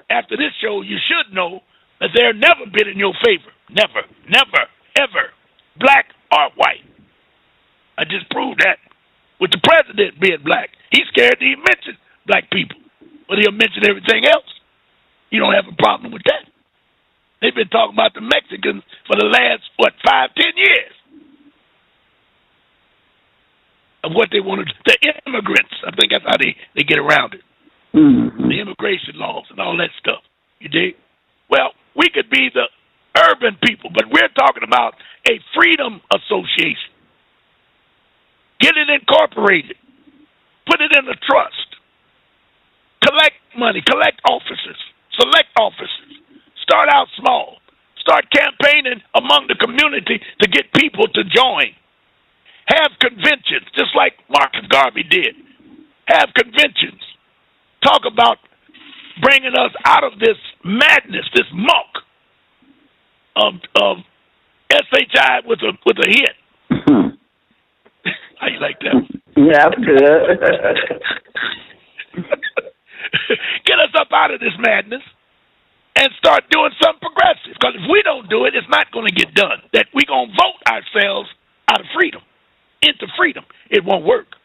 A: After this show, you should know that they're never been in your favor. Never, never, ever. Black or white. I just proved that with the president being black. He's scared to even mention black people. But he'll mention everything else. You don't have a problem with that. They've been talking about the Mexicans for the last, 5-10 years. Of what they want to do. The immigrants. I think that's how they get around it. Mm-hmm. The immigration laws and all that stuff. You dig? Well, we could be the urban people, but we're talking about a freedom association. Get it incorporated. Put it in a trust. Collect money. Collect officers. Select officers. Start out small. Start campaigning among the community to get people to join. Have conventions, just like Marcus Garvey did. Have conventions. Talk about bringing us out of this madness, this muck of SHI with a hit. Mm-hmm. How you like that?
B: Yeah, that's good.
A: Get us up out of this madness and start doing something progressive. Because if we don't do it, it's not going to get done. That we're going to vote ourselves out of freedom, into freedom. It won't work.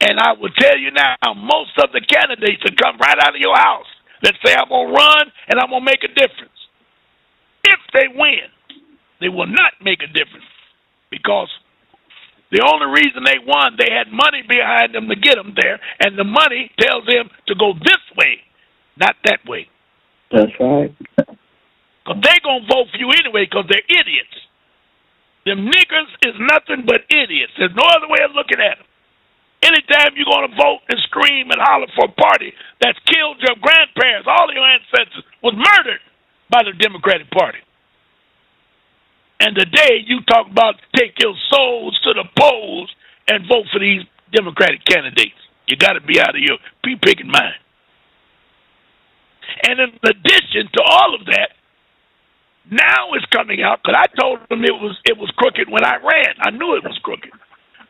A: And I will tell you now, most of the candidates that come right out of your house that say, I'm going to run and I'm going to make a difference. If they win, they will not make a difference. Because the only reason they won, they had money behind them to get them there, and the money tells them to go this way, not that way.
B: That's right.
A: Because they're going to vote for you anyway because they're idiots. Them niggers is nothing but idiots. There's no other way of looking at them. Anytime you're going to vote and scream and holler for a party that's killed your grandparents, all of your ancestors was murdered by the Democratic Party. And today you talk about take your souls to the polls and vote for these Democratic candidates. You got to be out of your pea-picking mind. And in addition to all of that, now it's coming out, because I told them it was crooked when I ran. I knew it was crooked.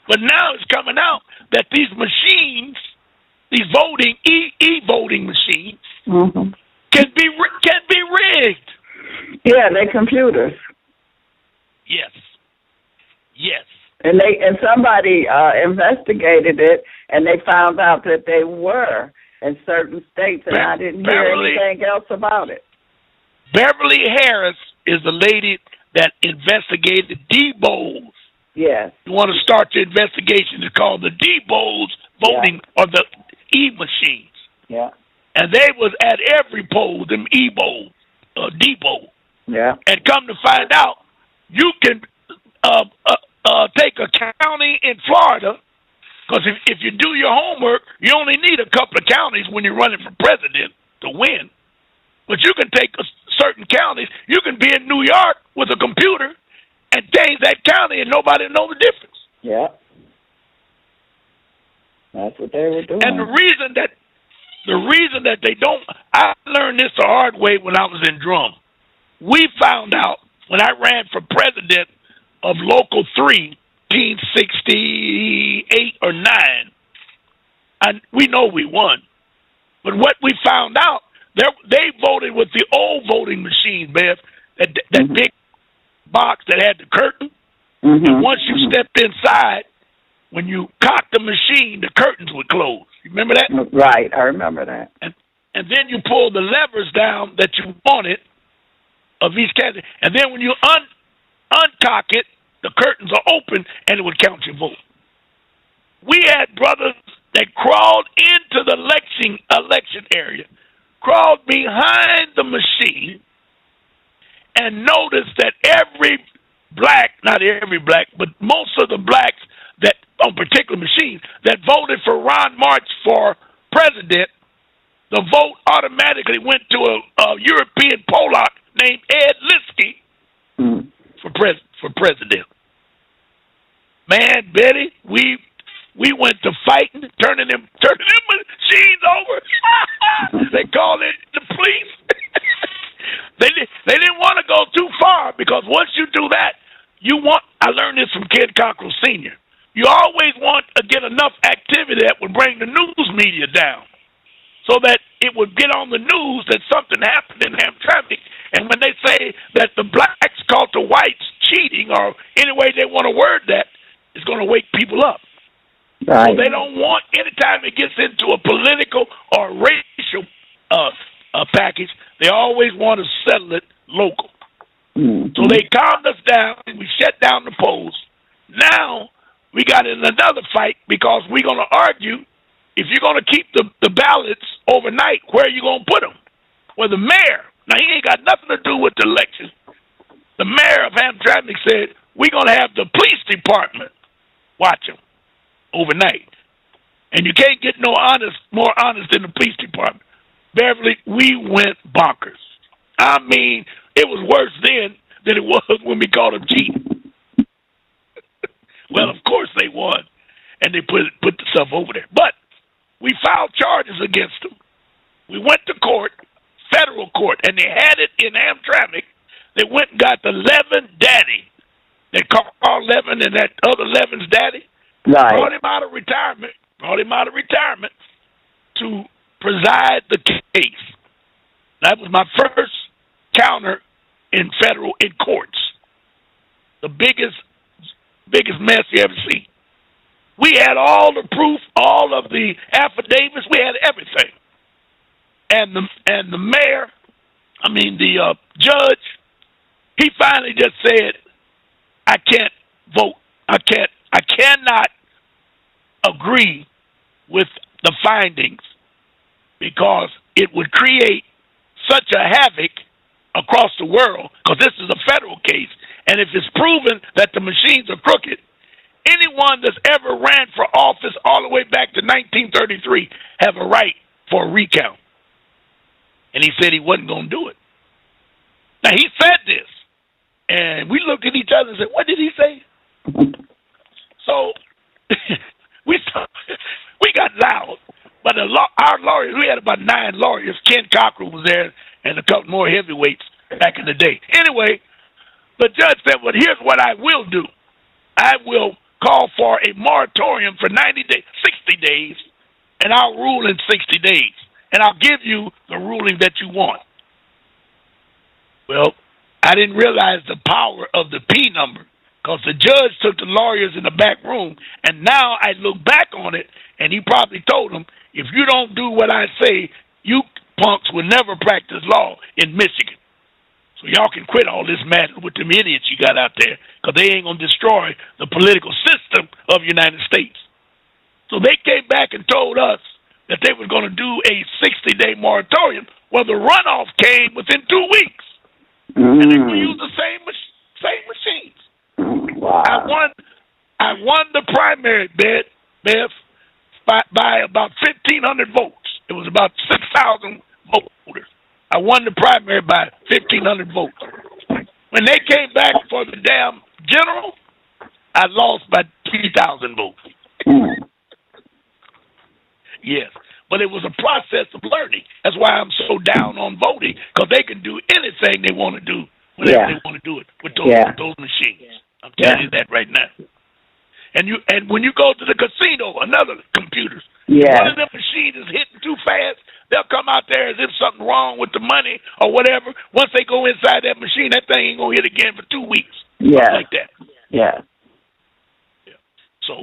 A: But now it's coming out that these machines, these voting, e-voting machines, can be rigged.
B: Yeah, they're computers.
A: Yes. Yes.
B: And somebody investigated it, and they found out that they were in certain states, and I didn't hear anything else about it.
A: Beverly Harris is the lady that investigated D-Bowles.
B: Yes.
A: You want to start your investigation, it's called the D-Bowles voting, or the E-machines.
B: Yeah.
A: And they was at every poll, them E-Bowles, D-Bowles.
B: Yeah.
A: And come to find out, you can take a county in Florida, because if you do your homework, you only need a couple of counties when you're running for president to win. But you can take certain counties. You can be in New York with a computer and change that county, and nobody will know the difference.
B: Yeah. That's what they were doing.
A: And the reason that they don't, I learned this the hard way when I was in Drum. We found out when I ran for president of Local 3, 1968 or 9, and we know we won. But what we found out, they voted with the old voting machine, Bev, that big box that had the curtain. And once you stepped inside, when you cocked the machine, the curtains would close. You remember that?
B: Right, I remember that.
A: And then you pull the levers down that you wanted of each candidate. And then when you uncock it, the curtains are open, and it would count your vote. We had brothers that crawled into the election area, crawled behind the machine, and noticed that every black, not every black, but most of the blacks that on particular machines that voted for Ron March for president, the vote automatically went to a European Polak named Ed Liskey for president. Man, Betty, we went to fighting, turning them machines over. They called it the police. They didn't want to go too far, because once you do that, I learned this from Ken Cockrell Sr. You always want to get enough activity that would bring the news media down, so that it would get on the news that something happened in Hamtramck. And when they say that the blacks caught the whites cheating, or any way they want to word that, it's going to wake people up. Right. So they don't want, anytime it gets into a political or racial package, they always want to settle it local. So they calmed us down, and we shut down the polls. Now we got in another fight, because we're going to argue, if you're going to keep the ballots overnight, where are you going to put them? Well, the mayor, now he ain't got nothing to do with the election. The mayor of Hamtramck said, we're going to have the police department watch them overnight. And you can't get more honest than the police department. Beverly, we went bonkers. I mean, it was worse then than it was when we caught them cheating. Well, of course they won, and they put the stuff over there. But we filed charges against them. We went to court, federal court, and they had it in Hamtramck. They went and got the Levin daddy. They called Levin and that other Levin's daddy. Right. Brought him out of retirement to preside the case. That was my first counter in courts. The biggest mess you ever see. We had all the proof, all of the affidavits. We had everything. And the mayor, the judge, he finally just said, I can't vote. I cannot agree with the findings because it would create such a havoc across the world, because this is a federal case, and if it's proven that the machines are crooked, anyone that's ever ran for office all the way back to 1933 have a right for a recount. And he said he wasn't going to do it. Now, he said this, and we looked at each other and said, what did he say? So we got loud. But our lawyers, we had about 9 lawyers. Ken Cockrell was there and a couple more heavyweights back in the day. Anyway, the judge said, well, here's what I will do. I will call for a moratorium for 90 days, 60 days, and I'll rule in 60 days. And I'll give you the ruling that you want. Well, I didn't realize the power of the P number, because the judge took the lawyers in the back room, and now I look back on it, and he probably told them, if you don't do what I say, you punks will never practice law in Michigan. So y'all can quit all this madness with them idiots you got out there, because they ain't going to destroy the political system of the United States. So they came back and told us that they were going to do a 60-day moratorium. Well, the runoff came within 2 weeks. And they will use the same machines.
B: Wow.
A: I won the primary, Bev, by about 1,500 votes. It was about 6,000 voters. I won the primary by 1,500 votes. When they came back for the damn general, I lost by 3,000 votes. Yes. But it was a process of learning. That's why I'm so down on voting, because they can do anything they want to do whenever they want to do it with those machines. I'm telling you that right now. And when you go to the casino, another computers, one of them machines is hitting too fast, they'll come out there as if something wrong with the money or whatever. Once they go inside that machine, that thing ain't gonna hit again for 2 weeks. Like that. So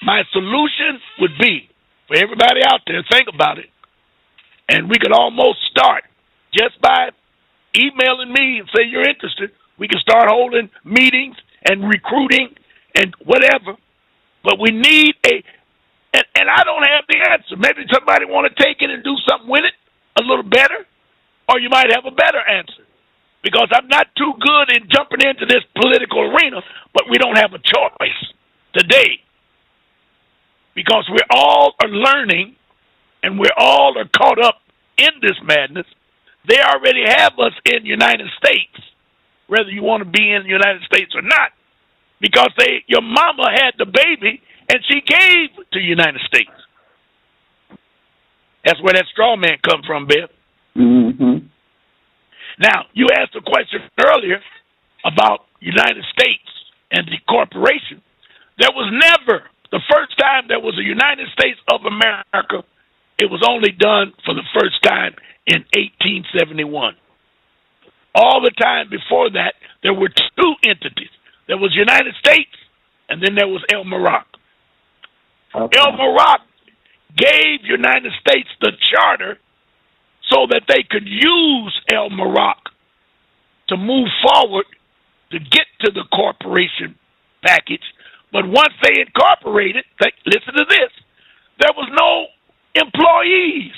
A: my solution would be, for everybody out there, think about it. And we could almost start just by emailing me and say you're interested. We can start holding meetings and recruiting and whatever. But we need and I don't have the answer. Maybe somebody want to take it and do something with it a little better, or you might have a better answer. Because I'm not too good in jumping into this political arena, but we don't have a choice today. Because we all are learning, and we all are caught up in this madness. They already have us in the United States, whether you want to be in the United States or not, because your mama had the baby, and she gave to the United States. That's where that straw man come from, Bill.
B: Mm-hmm.
A: Now, you asked a question earlier about United States and the corporation. There was never... The first time there was a United States of America, it was only done for the first time in 1871. All the time before that, there were 2 entities. There was United States, and then there was El Morocco. Okay. El Morocco gave United States the charter so that they could use El Morocco to move forward to get to the corporation package. But once they incorporated, listen to this, there was no employees.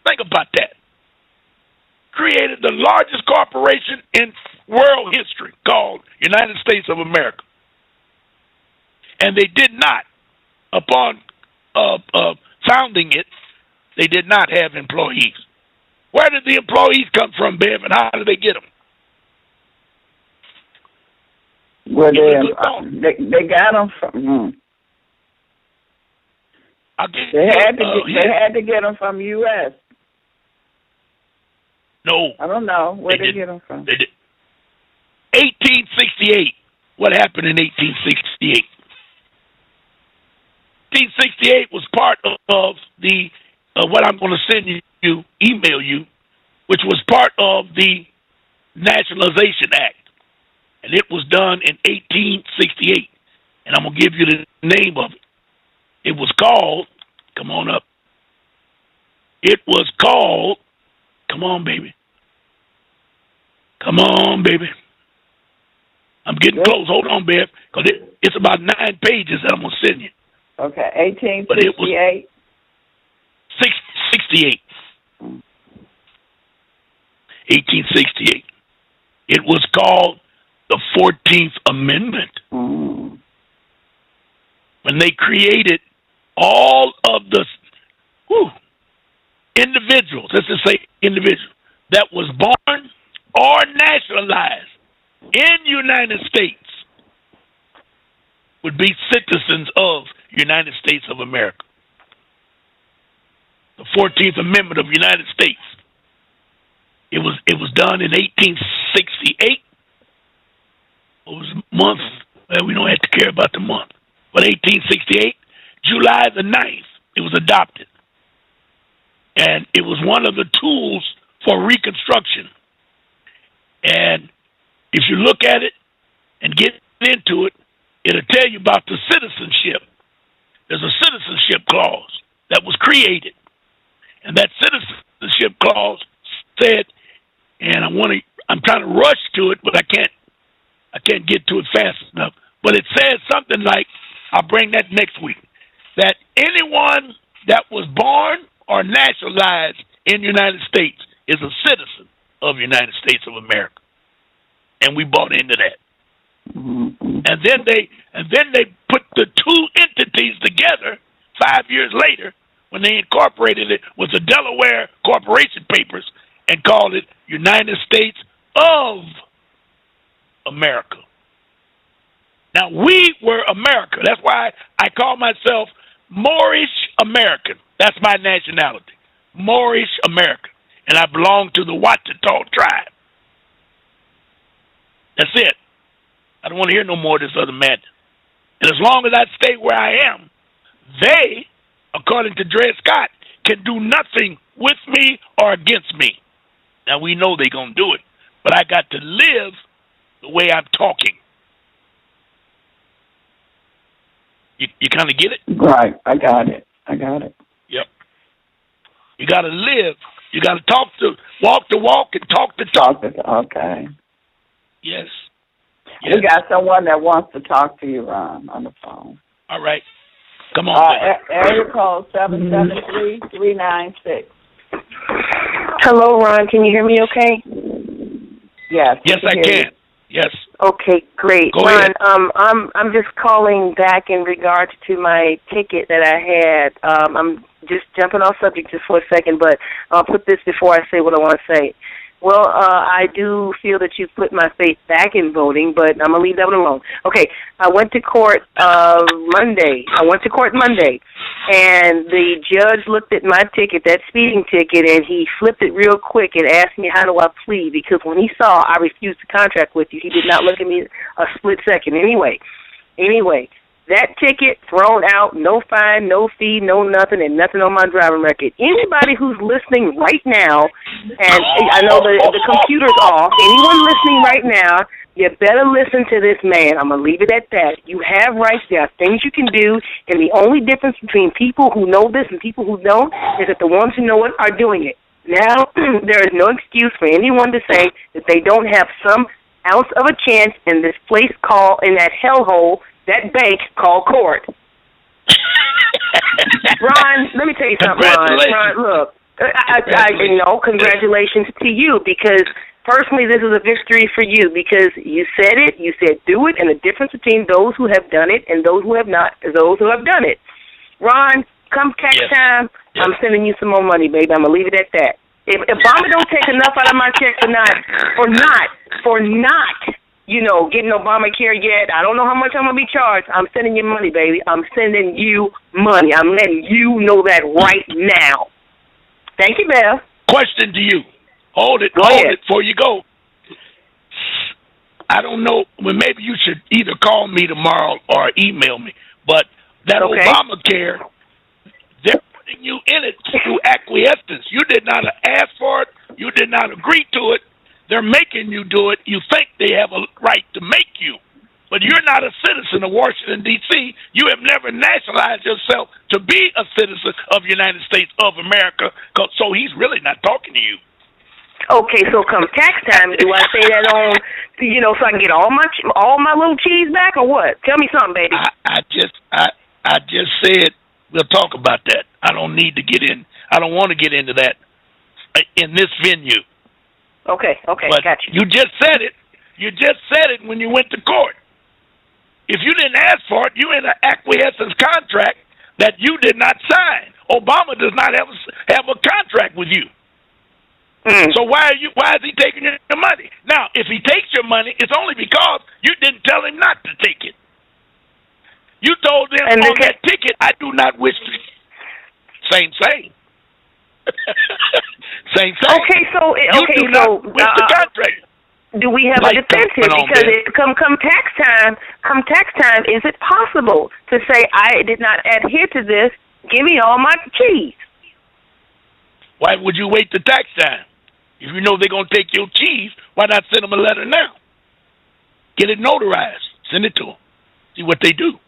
A: Think about that. Created the largest corporation in world history called United States of America. And they did not, upon founding it, they did not have employees. Where did the employees come from, Bev, and how did they get them?
B: Well, they got them from. They had to get them from U.S.
A: No,
B: I don't know where they get them from.
A: 1868. What happened in 1868? 1868 was part of the what I'm going to send you email you, which was part of the Nationalization Act, and it was done in 1868. And I'm gonna give you the name of it. It was called. Come on up. It was called. Come on, baby. Come on, baby. I'm getting close. Hold on, Bev, because it's about 9 pages that I'm gonna send you.
B: Okay, 1868.
A: 68. 1868. It was called the 14th Amendment.
B: Mm.
A: When they created all of the individuals, let's just say individuals, that was born or nationalized in United States would be citizens of United States of America. The 14th Amendment of the United States. It was done in 1868. What was the month? Well, we don't have to care about the month. But 1868, July the 9th, it was adopted. And it was one of the tools for Reconstruction. And if you look at it and get into it, it'll tell you about the citizenship. There's a citizenship clause that was created. And that citizenship clause said, and I'm trying to rush to it, but I can't get to it fast enough. But it says something like, I'll bring that next week, that anyone that was born or nationalized in the United States is a citizen of the United States of America. And we bought into that.
B: Mm-hmm.
A: And then they put the two entities together 5 years later when they incorporated it with the Delaware Corporation Papers and called it United States of America. Now, we were America. That's why I call myself Moorish American. That's my nationality, Moorish American. And I belong to the Watchita tribe. That's it. I don't want to hear no more of this other madness. And as long as I stay where I am, they, according to Dred Scott, can do nothing with me or against me. Now, we know they're going to do it, but I got to live the way I'm talking. You kind of get it?
B: Right. I got it.
A: Yep. You got to live. You got to walk the walk and talk the talk.
B: Okay.
A: Yes.
B: We got someone that wants to talk to you, Ron, on the phone.
A: All right. Come on.
B: Area code 773-396.
C: Hello, Ron. Can you hear me okay?
B: Yes.
A: Yes, I can. Yes.
C: Okay, great.
A: Go
C: Ron,
A: ahead.
C: I'm just calling back in regards to my ticket that I had. I'm just jumping off subject just for a second, but I'll put this before I say what I want to say. Well, I do feel that you've put my faith back in voting, but I'm going to leave that one alone. Okay, I went to court Monday. And the judge looked at my ticket, that speeding ticket, and he flipped it real quick and asked me, how do I plead? Because when he saw I refused to contract with you, he did not look at me a split second. Anyway, that ticket thrown out, no fine, no fee, no nothing, and nothing on my driving record. Anybody who's listening right now, and I know the computer's off, anyone listening right now, you better listen to this man. I'm going to leave it at that. You have rights. There are things you can do, and the only difference between people who know this and people who don't is that the ones who know it are doing it. Now, there is no excuse for anyone to say that they don't have some ounce of a chance in this place called, in that hellhole, that bank called court. Ron, let me tell you something, Ron, look, congratulations to you, because personally this is a victory for you, because you said it, you said do it, and the difference between those who have done it and those who have not is those who have done it. Ron, come tax time, I'm sending you some more money, baby. I'm going to leave it at that. If Obama don't take enough out of my check for not, getting Obamacare yet, I don't know how much I'm going to be charged. I'm sending you money, baby. I'm sending you money. I'm letting you know that right now. Thank you, Beth.
A: Question to you. Hold it before you go. I don't know. Well, maybe you should either call me tomorrow or email me. But that Obamacare, turning you in it through acquiescence. You did not ask for it. You did not agree to it. They're making you do it. You think they have a right to make you. But you're not a citizen of Washington, D.C. You have never nationalized yourself to be a citizen of the United States of America. So he's really not talking to you.
C: Okay, so come tax time, do I say that on, so I can get all my little cheese back, or what? Tell me something, baby.
A: I just said we'll talk about that. I don't need to get in. I don't want to get into that in this venue.
C: Okay,
A: but
C: got you.
A: You just said it. You just said it when you went to court. If you didn't ask for it, you're in an acquiescence contract that you did not sign. Obama does not have a contract with you. So why is he taking your money? Now, if he takes your money, it's only because you didn't tell him not to take it. You told him on that ticket, I do not wish to. Same. Same.
C: Okay, so
A: the contract.
C: Do we have a defense here? Because come tax time, is it possible to say I did not adhere to this? Give me all my cheese.
A: Why would you wait the tax time? If you know they're going to take your cheese, why not send them a letter now? Get it notarized. Send it to them. See what they do.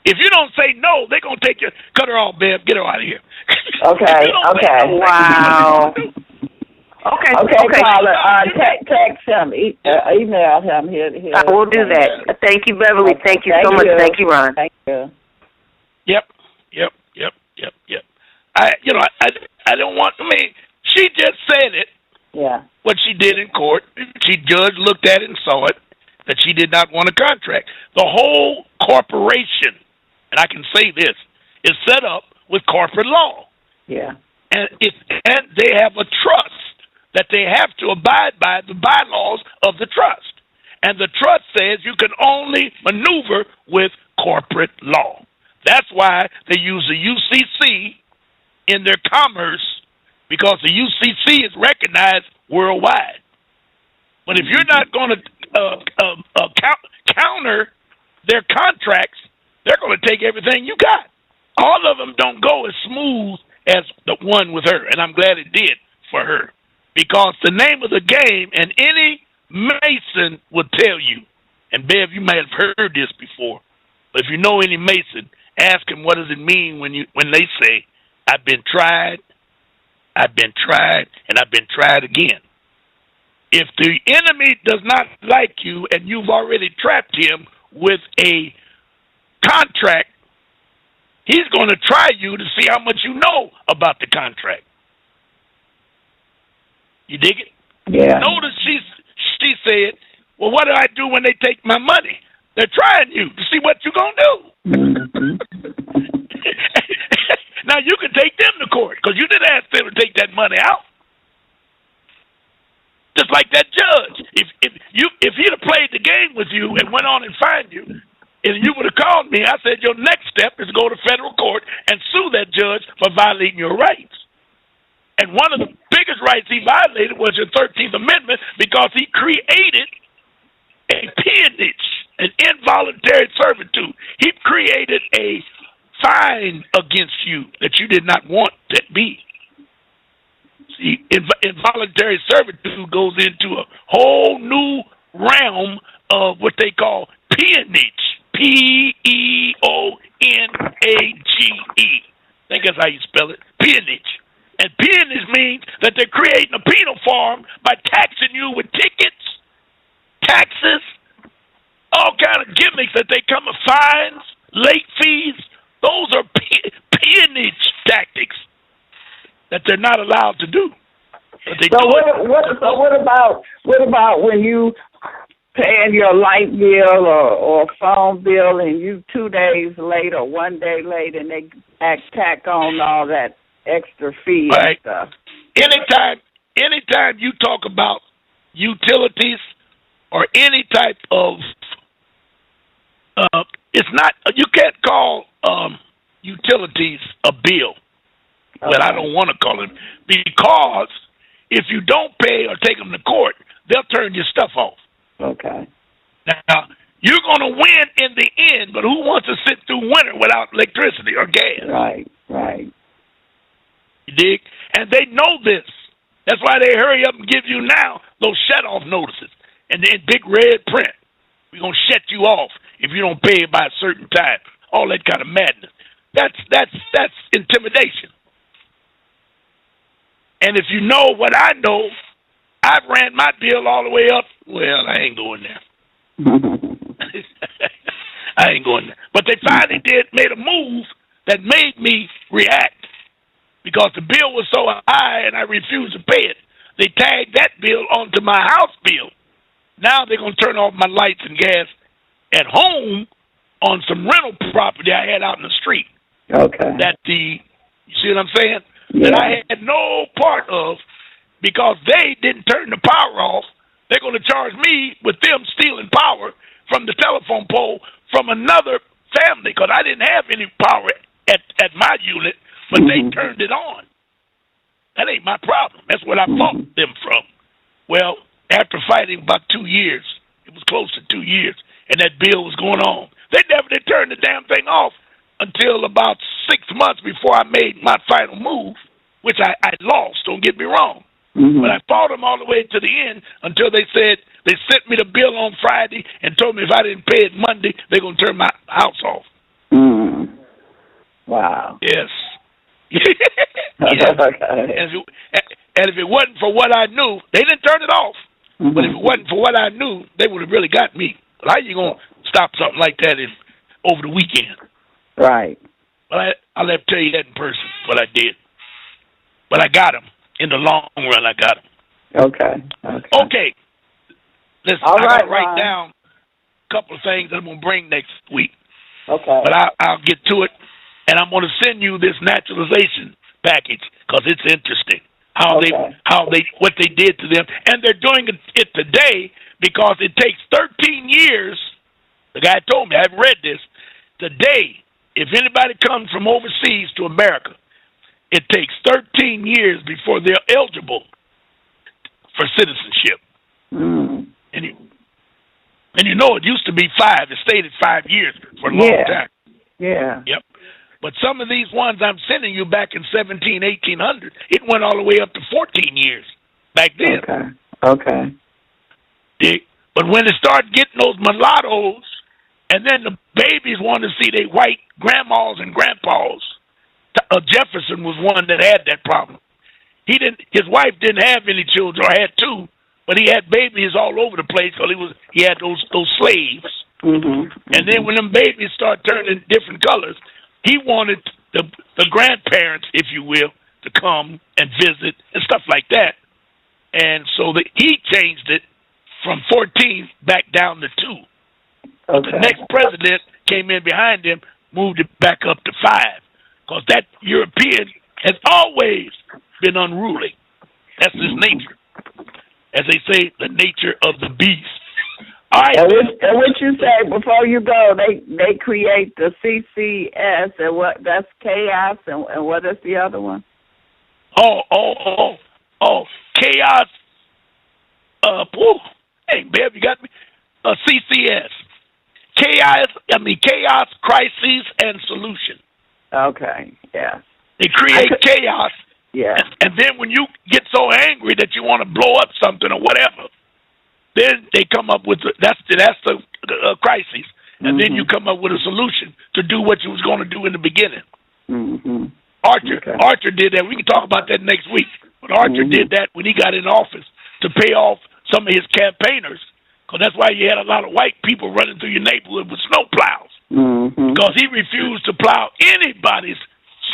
A: If you don't say no, they're going to take your... Cut her off, Bev. Get her out of here.
B: Okay.
C: Wow. Okay.
B: Caller. Text him. Email him.
C: I will do that. Thank you, Beverly.
B: Okay.
C: Thank you so much. Thank you, Ron.
B: Thank you.
A: Yep. I don't want... she just said it.
B: Yeah.
A: What she did in court. Judge looked at it and saw it, that she did not want a contract. The whole corporation, and I can say this, is set up with corporate law.
B: Yeah.
A: And they have a trust that they have to abide by the bylaws of the trust. And the trust says you can only maneuver with corporate law. That's why they use the UCC in their commerce, because the UCC is recognized worldwide. But if you're not going to counter their contracts, they're going to take everything you got. All of them don't go as smooth as the one with her, and I'm glad it did for her. Because the name of the game, and any Mason will tell you, and Bev, you may have heard this before, but if you know any Mason, ask him what does it mean when they say, I've been tried, and I've been tried again. If the enemy does not like you and you've already trapped him with a contract, he's going to try you to see how much you know about the contract. You dig it?
B: Yeah.
A: Notice she said, well, what do I do when they take my money? They're trying you to see what you're going to do. Now, you can take them to court because you didn't ask them to take that money out. Just like that judge. If he'd have played the game with you and went on and fined you, and you would have called me, I said your next step is to go to federal court and sue that judge for violating your rights. And one of the biggest rights he violated was your 13th Amendment, because he created a peonage, an involuntary servitude. He created a fine against you that you did not want to be. See, involuntary servitude goes into a whole new realm of what they call peonage. Peonage. I think that's how you spell it. Peonage. And peonage means that they're creating a penal farm by taxing you with tickets, taxes, all kind of gimmicks that they come with, fines, late fees. Those are peonage tactics that they're not allowed to do. But they
B: what about when you paying your light bill or phone bill and you 2 days late or 1 day late and they tack on all that extra fee and stuff? Anytime you talk about utilities or any type of it's not, you can't call utilities a bill. But I don't want to call it, because if you don't pay or take them to court, they'll turn your stuff off. Okay.
A: Now, you're going to win in the end, but who wants to sit through winter without electricity or gas?
B: Right. Right.
A: You dig? And they know this. That's why they hurry up and give you now those shut-off notices. And then big red print. We're going to shut you off if you don't pay by a certain time. All that kind of madness. That's intimidation. And if you know what I know, I've ran my bill all the way up. Well, I ain't going there. I ain't going there. But they finally made a move that made me react because the bill was so high and I refused to pay it. They tagged that bill onto my house bill. Now they're going to turn off my lights and gas at home on some rental property I had out in the street.
B: Okay.
A: You see what I'm saying?
B: Yeah.
A: That I had no part of because they didn't turn the power off. They're going to charge me with them stealing power from the telephone pole from another family because I didn't have any power at my unit, but they turned it on. That ain't my problem. That's what I fought them from. Well, after fighting about 2 years, it was close to 2 years, and that bill was going on. They never did turn the damn thing off until about 6 months before I made my final move, which I lost, don't get me wrong. But I fought them all the way to the end until they said they sent me the bill on Friday and told me if I didn't pay it Monday, they're going to turn my house off.
B: Wow.
A: Yes.
B: Yes.
A: And if it wasn't for what I knew, they didn't turn it off. But if it wasn't for what I knew, they would have really got me. But how you going to stop something like that over the weekend?
B: Right.
A: But I'll have to tell you that in person, what I did. But I got them. In the long run, I got them. Okay. Listen, I got to write down a couple of things that I'm going to bring next week.
B: Okay.
A: But I'll get to it. And I'm going to send you this naturalization package because it's interesting what they did to them, and they're doing it today because it takes 13 years. The guy told me, I've read this today. If anybody comes from overseas to America, it takes 13 years before they're eligible for citizenship. And you know it used to be 5. It stayed at 5 years for a long time.
B: Yeah.
A: Yep. But some of these ones I'm sending you back in 1800, it went all the way up to 14 years back then.
B: Okay.
A: But when it started getting those mulattoes, and then the babies wanted to see their white grandmas and grandpas, Jefferson was one that had that problem. His wife didn't have any children, or had 2, but he had babies all over the place because he had those slaves. And then when them babies start turning different colors, he wanted the grandparents, if you will, to come and visit and stuff like that. And so he changed it from 14 back down to 2. But the next president came in behind him, moved it back up to 5. Because that European has always been unruly. That's his nature. As they say, the nature of the beast. All right.
B: And what you say before you go, they create the CCS and what? That's chaos and what is the other one?
A: Chaos. Hey, Bev, you got me. CCS. Chaos, crises, and solution.
B: Okay. Yeah.
A: They create chaos.
B: Yeah.
A: And then when you get so angry that you want to blow up something or whatever, then they come up with that's the crisis, and then you come up with a solution to do what you was going to do in the beginning. Archer did that. We can talk about that next week. But Archer did that when he got in office to pay off some of his campaigners, because that's why you had a lot of white people running through your neighborhood with snow plows, because he refused to plow anybody's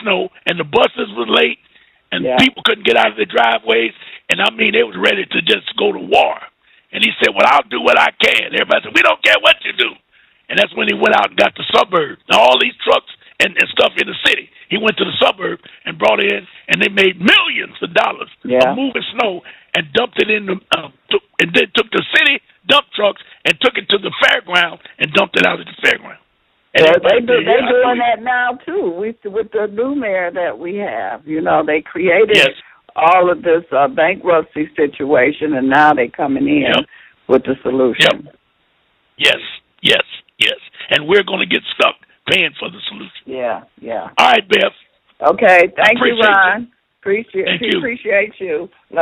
A: snow, and the buses were late, and people couldn't get out of their driveways, and I mean they was ready to just go to war. And he said, well, I'll do what I can. Everybody said, we don't care what you do. And that's when he went out and got the suburbs. Now, all these trucks and stuff in the city, he went to the suburb and brought in, and they made millions of dollars of moving snow and dumped it in and then took the city dump trucks and took it to the fairground and dumped it out at the fairground. And
B: they're doing that now, too, with the new mayor that we have. You know, they created all of this bankruptcy situation, and now they're coming in with the solution.
A: Yes. And we're going to get stuck paying for the solution.
B: Yeah.
A: All right, Beth.
B: Okay, thank you,
A: appreciate
B: Ron.
A: Thank you.
B: Appreciate you. Love